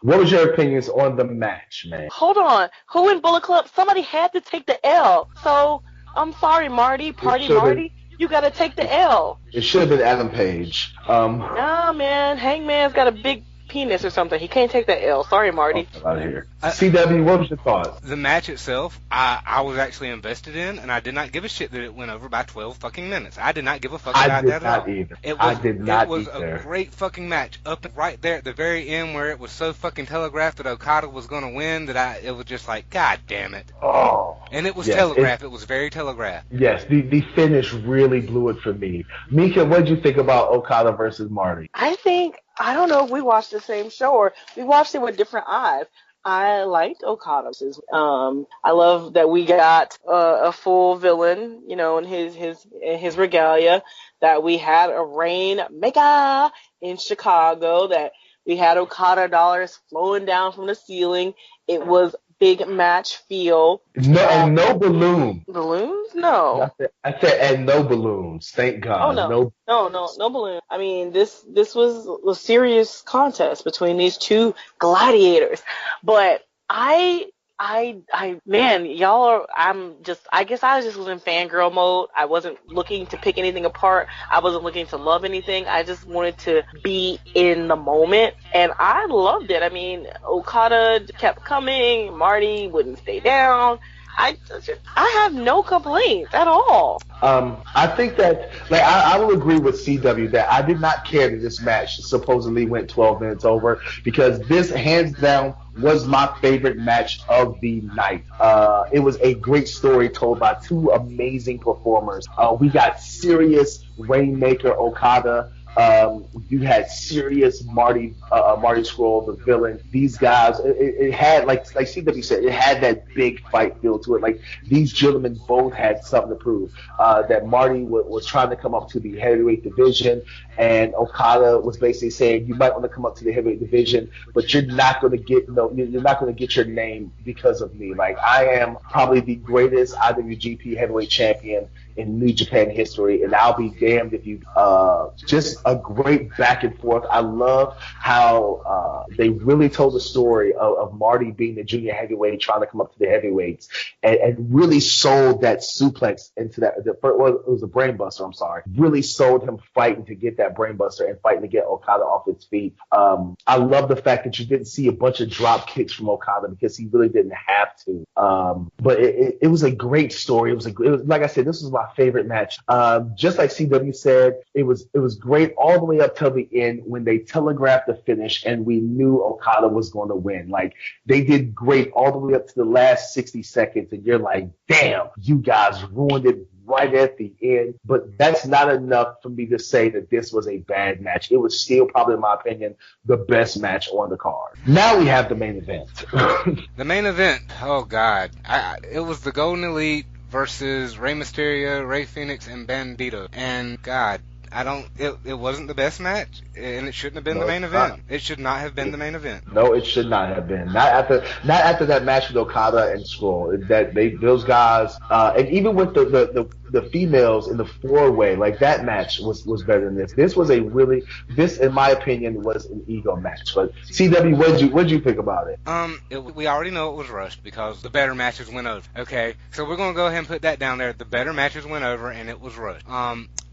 What was your opinions on the match, man? Hold on. Who in Bullet Club? Somebody had to take the L. So, I'm sorry, Marty. Marty. You got to take the L. It should have been Adam Page. Nah, man. Hangman's got a big penis or something. He can't take that L. Sorry, Marty. Out of here. CW, what was your thoughts? The match itself, I was actually invested in, and I did not give a shit that it went over by 12 fucking minutes. I did not give a fuck about that at all. Either. It was a great fucking match. Up right there at the very end where it was so fucking telegraphed that Okada was going to win that it was just like, God damn it. Oh. And it was telegraphed. It was very telegraphed. Yes, the finish really blew it for me. Mika, what did you think about Okada versus Marty? I don't know if we watched the same show or we watched it with different eyes. I liked Okada. I love that we got a full villain, in his regalia, that we had a Rainmaker in Chicago, that we had Okada dollars flowing down from the ceiling. It was big match feel. No, and no balloons. Balloons? No. I said, and no balloons. Thank God. Oh, no balloons. I mean, this was a serious contest between these two gladiators. But man, I guess I just was in fangirl mode. I wasn't looking to pick anything apart. I wasn't looking to love anything. I just wanted to be in the moment, and I loved it. I mean, Okada kept coming. Marty wouldn't stay down. I have no complaints at all. I think that, I will agree with CW that I did not care that this match supposedly went 12 minutes over, because this, hands down, was my favorite match of the night. It was a great story told by 2 amazing performers. We got serious Rainmaker Okada. You had serious Marty Scurll, the villain. These guys, it had, like CW said, it had that big fight feel to it. Like, these gentlemen both had something to prove. That Marty was trying to come up to the heavyweight division, and Okada was basically saying, you might want to come up to the heavyweight division, but you're not going to get your name because of me. Like, I am probably the greatest IWGP heavyweight champion in New Japan history, and I'll be damned if you just a great back and forth. I love how they really told the story of Marty being the junior heavyweight trying to come up to the heavyweights, and really sold that suplex into that. It was a brain buster. I'm sorry. Really sold him fighting to get that brain buster and fighting to get Okada off his feet. I love the fact that you didn't see a bunch of drop kicks from Okada because he really didn't have to. But it was a great story. It was like I said, this was my favorite match. Just like CW said, it was great all the way up till the end when they telegraphed the finish and we knew Okada was going to win. Like, they did great all the way up to the last 60 seconds, and you're like, damn, you guys ruined it right at the end. But that's not enough for me to say that this was a bad match. It was still probably, in my opinion, the best match on the card. Now we have the main event. The main event, oh God, it was the Golden Elite versus Rey Mysterio, Rey Fenix, and Bandito. And God, It wasn't the best match, and it shouldn't have been the main event. It should not have been the main event. No, it should not have been. Not after that match with Okada and Scroll. Those guys, and even with the females in the 4-way, like that match was better than this. This in my opinion was an ego match. But CW, what'd you think about it? We already know it was rushed because the better matches went over. Okay, so we're gonna go ahead and put that down there. The better matches went over, and it was rushed.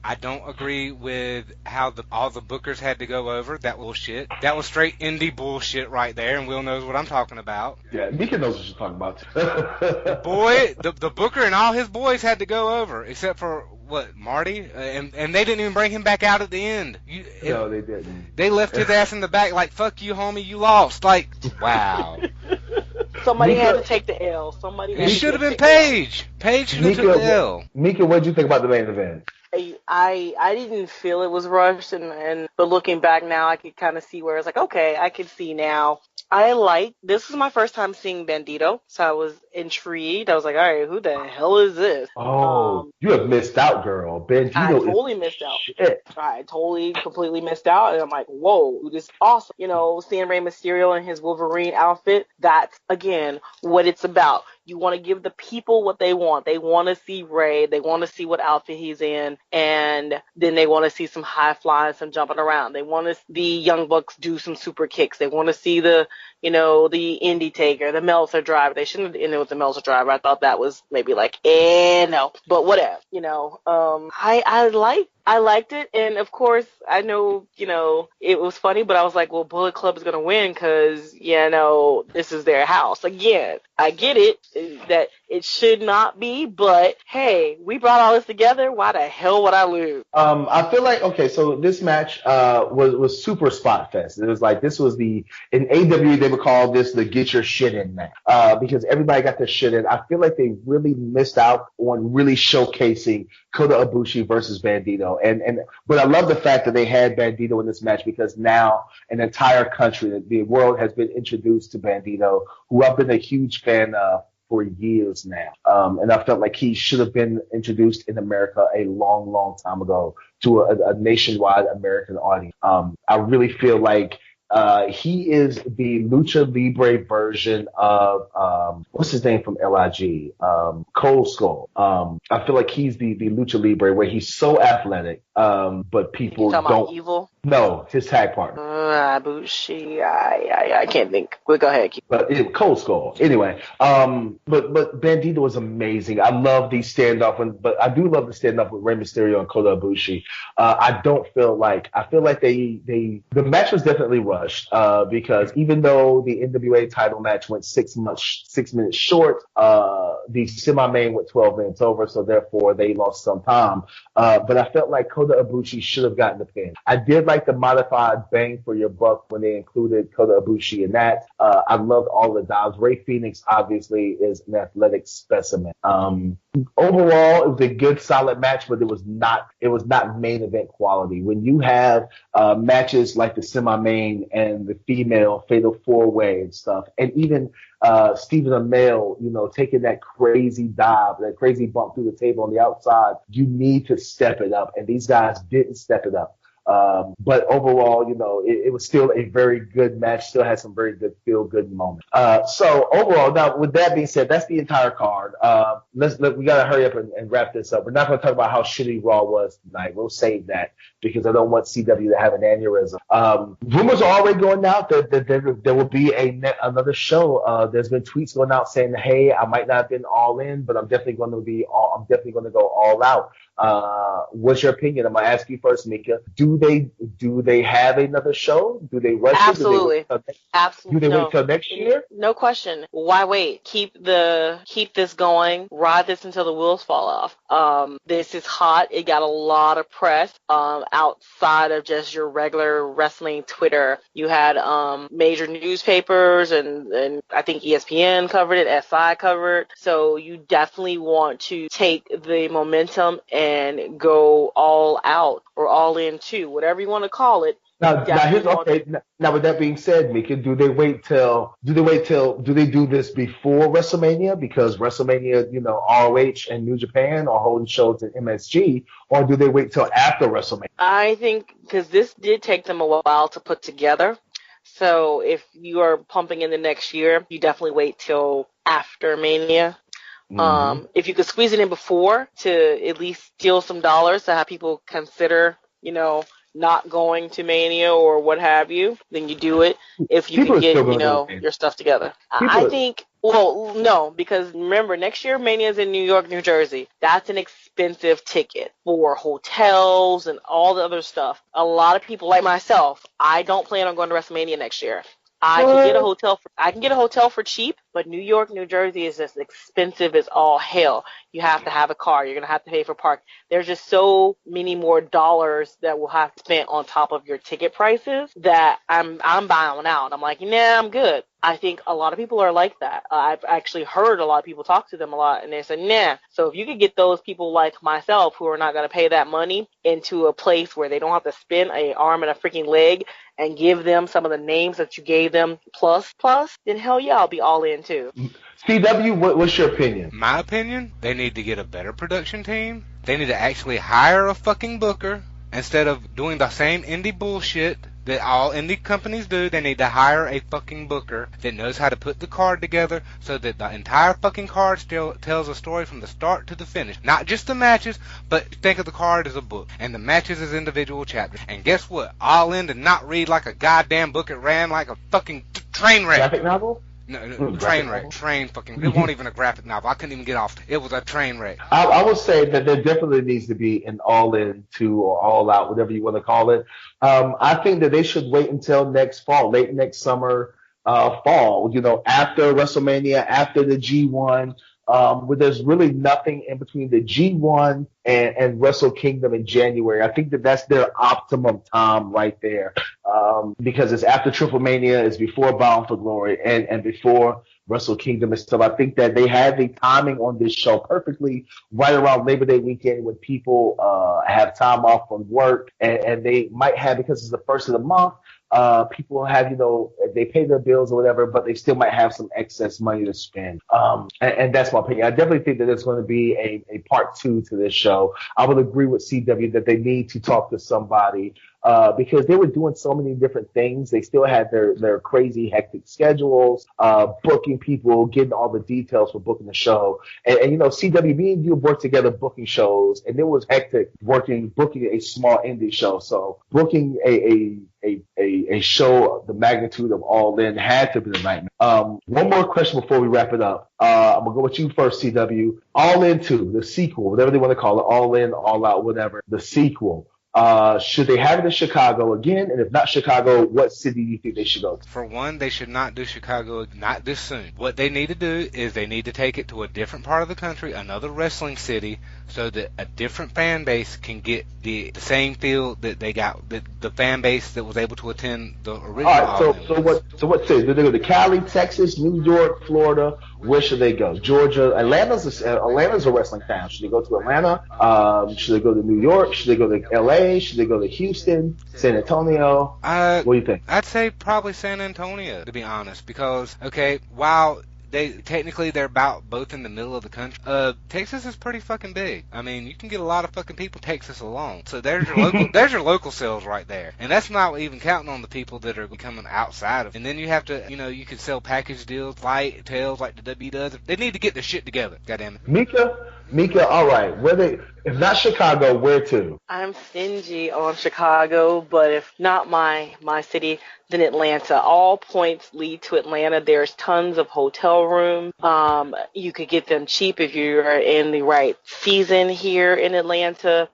I don't agree with how all the bookers had to go over. That bullshit. That was straight indie bullshit right there, and Will knows what I'm talking about. Yeah, Mika knows what you're talking about. The booker and all his boys had to go over, except for Marty, and they didn't even bring him back out at the end. No, they didn't. They left his ass in the back like, "Fuck you, homie, you lost." Like, wow. Somebody had to take the L. It should have been Paige. Paige should have took the L. Mika, what did you think about the main event? I didn't feel it was rushed, but looking back now, I could kind of see where it's like, okay, I can see now. This was my first time seeing Bandito, so I was intrigued. I was like, all right, who the hell is this? Oh, you have missed out, girl. Bandito I totally missed out. Shit. I totally, completely missed out, and I'm like, whoa, this is awesome. Seeing Rey Mysterio in his Wolverine outfit, that's, again, what it's about. You want to give the people what they want. They want to see Rey. They want to see what outfit he's in. And then they want to see some high flying, some jumping around. They want to the Young Bucks do some super kicks. They want to see the Indie Taker, the Meltzer driver. They shouldn't have ended with the Meltzer driver. I thought that was maybe like, no. But whatever, I liked it. And of course, I know, it was funny, but I was like, well, Bullet Club is going to win because, this is their house. Again, I get it that it should not be, but hey, we brought all this together. Why the hell would I lose? I feel like, okay, so this match was super spot fest. It was like, this was in AEW, they would call this the get your shit in match, because everybody got their shit in. I feel like they really missed out on really showcasing Kota Ibushi versus Bandito. But I love the fact that they had Bandito in this match because now an entire country, the world has been introduced to Bandito, who I've been a huge fan of for years now. And I felt like he should have been introduced in America a long, long time ago to a nationwide American audience. I really feel like he is the Lucha Libre version of what's his name from LIG? Cold Skull. I feel like he's the Lucha Libre where he's so athletic, but people don't. About Evil? No, his tag partner. Ibushi. I can't think. Well, go ahead. But Cold Skull. Anyway, but Bandito was amazing. I love these standoff, but I do love the standoff with Rey Mysterio and Kota Ibushi. I feel like the match was definitely rushed, because even though the NWA title match went 6 minutes short, the semi-main went 12 minutes over, so therefore they lost some time. But I felt like Kota Ibushi should have gotten the pin. I did like the modified bang for your buck when they included Kota Ibushi in that. I loved all the dives. Rey Fenix obviously is an athletic specimen. Overall, it was a good, solid match, but it was not main event quality. When you have matches like the semi-main and the female fatal 4-way and stuff, and even Stephen Amell, taking that crazy dive, that crazy bump through the table on the outside, you need to step it up, and these guys didn't step it up. But overall, it was still a very good match, still had some very good feel-good moments. So overall, now with that being said, that's the entire card. We gotta hurry up and wrap this up. We're not gonna talk about how shitty Raw was tonight. We'll save that because I don't want CW to have an aneurysm. Rumors are already going out that there will be another show. There's been tweets going out saying, hey, I might not have been all in, but I'm definitely going to go all out. What's your opinion? I'm gonna ask you first, Mika. Do they have another show? Do they rush Absolutely. it? Absolutely. Do they wait till next year? No question. Why wait? Keep this going. Ride this until the wheels fall off. This is hot. It got a lot of press. Outside of just your regular wrestling Twitter, you had major newspapers and I think ESPN covered it, SI covered. So you definitely want to take the momentum and go all out or all in too, whatever you want to call it. Now here's definitely want. okay. Now with that being said, Mika, do they do this before WrestleMania because WrestleMania, ROH and New Japan are holding shows at MSG, or do they wait till after WrestleMania? I think because this did take them a while to put together. So if you are pumping in the next year, you definitely wait till after Mania. Mm-hmm. If you could squeeze it in before to at least steal some dollars to have people consider, not going to Mania or what have you, then you do it if you People can are still get, going to go to Mania. your stuff together. I People, think, well, no, because remember, next year Mania is in New York, New Jersey. That's an expensive ticket for hotels and all the other stuff. A lot of people, like myself, I don't plan on going to WrestleMania next year. I can get a hotel for cheap, but New York, New Jersey is just expensive as all hell. You have to have a car. You're going to have to pay for park. There's just so many more dollars that will have to spend on top of your ticket prices that I'm buying out. I'm like, nah, I'm good. I think a lot of people are like that. I've actually heard a lot of people talk to them a lot, and they say, nah. So if you could get those people like myself who are not going to pay that money into a place where they don't have to spend an arm and a freaking leg and give them some of the names that you gave them plus, then hell yeah, I'll be all in too. CW, what's your opinion? My opinion, they need to get a better production team. They need to actually hire a fucking booker instead of doing the same indie bullshit that all indie companies do. They need to hire a fucking booker that knows how to put the card together so that the entire fucking card still tells a story from the start to the finish. Not just the matches, but think of the card as a book and the matches as individual chapters. And guess what? All In did not read like a goddamn book. It ran like a fucking train wreck. Graphic novel? No, train wreck. It wasn't even a graphic novel. I couldn't even get off. It was a train wreck. I will say that there definitely needs to be an all-in 2 or all-out, whatever you want to call it. I think that they should wait until next fall, late next summer, fall, after WrestleMania, after the G1, where there's really nothing in between the G1 and Wrestle Kingdom in January. I think that that's their optimum time right there, because it's after Triple Mania, it's before Bound for Glory, and before Wrestle Kingdom and stuff. I think that they had the timing on this show perfectly right around Labor Day weekend when people have time off from work, and they might have, because it's the first of the month, people have, they pay their bills or whatever, but they still might have some excess money to spend. And that's my opinion. I definitely think that there's going to be a part 2 to this show. I would agree with CW that they need to talk to somebody, because they were doing so many different things. They still had their crazy, hectic schedules, booking people, getting all the details for booking the show. And CW, me and you worked together booking shows, and it was hectic booking a small indie show. So booking a show of the magnitude of All In had to be a nightmare. One more question before we wrap it up. I'm going to go with you first, CW. All In 2, the sequel, whatever they want to call it, All In, All Out, whatever, the sequel. Should they have it in Chicago again? And if not Chicago, what city do you think they should go to? For one, they should not do Chicago, not this soon. What they need to do is they need to take it to a different part of the country, another wrestling city, so that a different fan base can get the same feel that they got, the fan base that was able to attend the original. All right, so what city? Do they go to Cali, Texas, New York, Florida? Where should they go? Georgia, Atlanta's a wrestling town. Should they go to Atlanta? Should they go to New York? Should they go to LA? Should they go to Houston, San Antonio? What do you think? I'd say probably San Antonio, to be honest, because while they're about both in the middle of the country. Texas is pretty fucking big. I mean, you can get a lot of fucking people Texas alone. So there's your local sales right there. And that's not even counting on the people that are coming outside of. And then you have to, you could sell package deals, flight hotels like the W does. They need to get their shit together. Goddamn it. Mika, all right. If not Chicago, where to? I'm stingy on Chicago, but if not my city, then Atlanta. All points lead to Atlanta. There's tons of hotel rooms. You could get them cheap if you're in the right season here in Atlanta.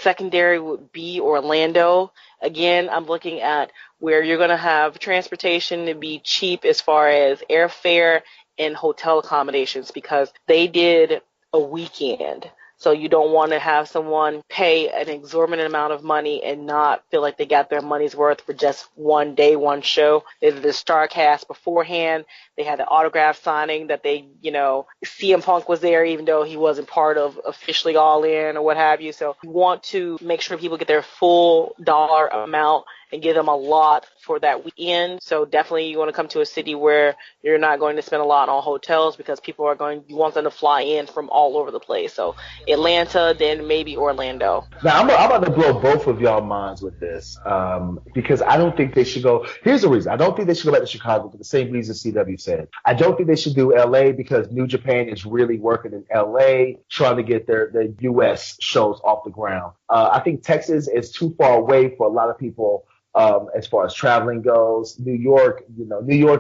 Secondary would be Orlando. Again, I'm looking at where you're going to have transportation to be cheap as far as airfare and hotel accommodations, because they did a weekend. So you don't want to have someone pay an exorbitant amount of money and not feel like they got their money's worth for just one day, one show. They did the star cast beforehand. They had the autograph signing that CM Punk was there even though he wasn't part of officially All In or what have you. So you want to make sure people get their full dollar amount and give them a lot for that weekend. So definitely you want to come to a city where you're not going to spend a lot on hotels because people you want them to fly in from all over the place. So Atlanta, then maybe Orlando. Now, I'm about to blow both of y'all minds with this because I don't think they should go. Here's the reason. I don't think they should go back to Chicago for the same reason CW said. I don't think they should do LA because New Japan is really working in LA, trying to get their U.S. shows off the ground. I think Texas is too far away for a lot of people as far as traveling goes. New York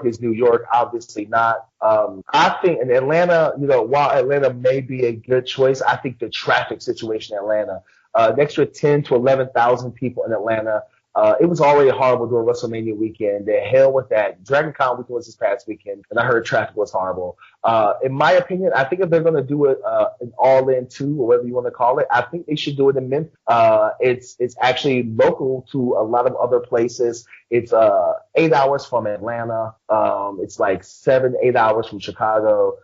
is New York, obviously not. I think in Atlanta, while Atlanta may be a good choice, I think the traffic situation in Atlanta, an extra 10 to 11,000 people in Atlanta. It was already horrible during WrestleMania weekend. The hell with that. Dragon Con weekend was this past weekend, and I heard traffic was horrible. In my opinion, I think if they're going to do it an All-In 2, or whatever you want to call it, I think they should do it in Memphis. It's actually local to a lot of other places. It's 8 hours from Atlanta. It's like 7-8 hours from Chicago.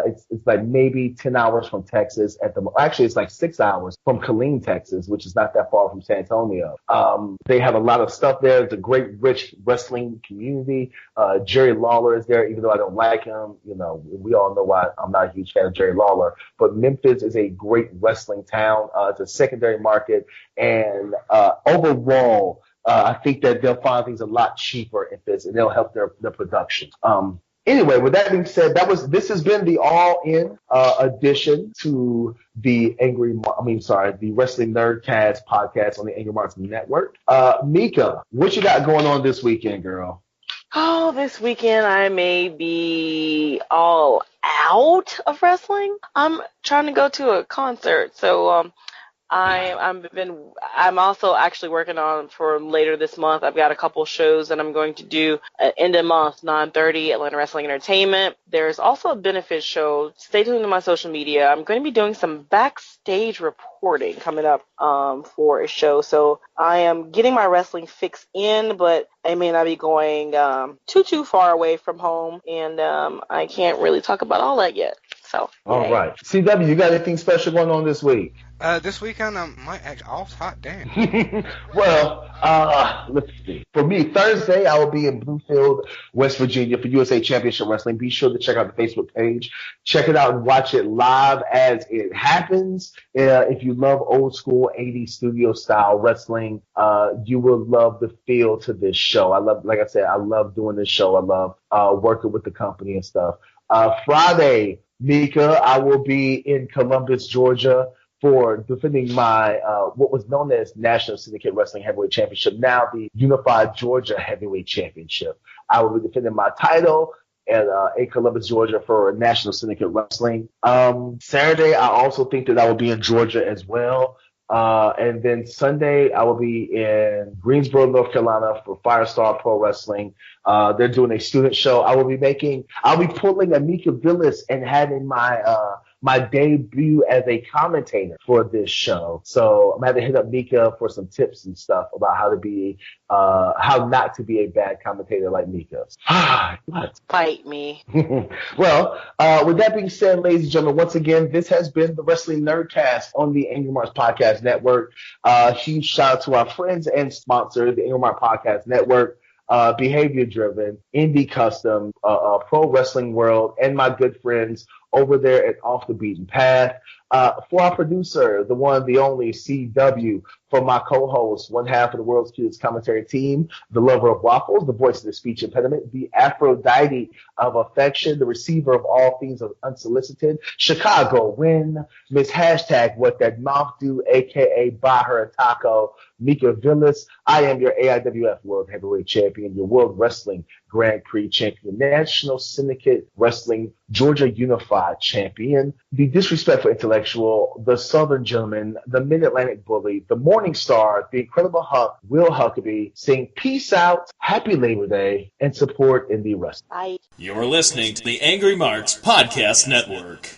It's like maybe 10 hours from Texas actually it's like 6 hours from Killeen, Texas, which is not that far from San Antonio. They have a lot of stuff there. It's a great, rich wrestling community. Jerry Lawler is there, even though I don't like him. We all know why I'm not a huge fan of Jerry Lawler, but Memphis is a great wrestling town. It's a secondary market, and overall, I think that they'll find things a lot cheaper in this, and they'll help their production. Anyway, with that being said, this has been the all-in addition to the Wrestling Nerdcast podcast on the Angry Marks Network. Mika, what you got going on this weekend, girl? Oh, this weekend I may be all out of wrestling. I'm trying to go to a concert, so I'm also actually working on for later this month. I've got a couple shows that I'm going to do at end of month, 9:30, Atlanta Wrestling Entertainment. There's also a benefit show. Stay tuned to my social media. I'm going to be doing some backstage reporting coming up for a show. So I am getting my wrestling fix in, but I may not be going too far away from home, and I can't really talk about all that yet. So, all right. CW, you got anything special going on this week? This weekend I might act off hot damn. Well, let's see. For me, Thursday I will be in Bluefield, West Virginia for USA Championship Wrestling. Be sure to check out the Facebook page. Check it out and watch it live as it happens. If you love old school 80s studio style wrestling, you will love the feel to this show. I love doing this show. I love working with the company and stuff. Friday, Mika, I will be in Columbus, Georgia, for defending my what was known as National Syndicate Wrestling Heavyweight Championship, now the Unified Georgia Heavyweight Championship. I will be defending my title in Columbus, Georgia for National Syndicate Wrestling. Saturday, I also think that I will be in Georgia as well. And then Sunday, I will be in Greensboro, North Carolina for Firestar Pro Wrestling. They're doing a student show. I'll be pulling a Mika Villas and having my debut as a commentator for this show. So I'm going to hit up Mika for some tips and stuff about how not to be a bad commentator like Mika. What? Fight me. Well, with that being said, ladies and gentlemen, once again, this has been the Wrestling Nerdcast on the Angry Marks Podcast Network. Huge shout out to our friends and sponsors, the Angry Marks Podcast Network, Behavior Driven, Indie Custom, Pro Wrestling World, and my good friends over there at Off the Beaten Path. For our producer, the one, the only CW, for my co-host, one half of the world's cutest commentary team, the lover of waffles, the voice of the speech impediment, the Aphrodite of affection, the receiver of all things of unsolicited, Chicago win, Miss Hashtag What That Mouth Do, a.k.a. Buy Her a Taco, Mika Villas. I am your AIWF World Heavyweight Champion, your World Wrestling Grand Prix Champion, National Syndicate Wrestling Georgia Unified Champion, the Disrespectful Intellectual, the Southern Gentleman, the Mid-Atlantic Bully, the Morning Star, the Incredible Huck, Will Huckabee, saying peace out, happy Labor Day, and support indie wrestling. Bye. You're listening to the Angry Marks Podcast Network.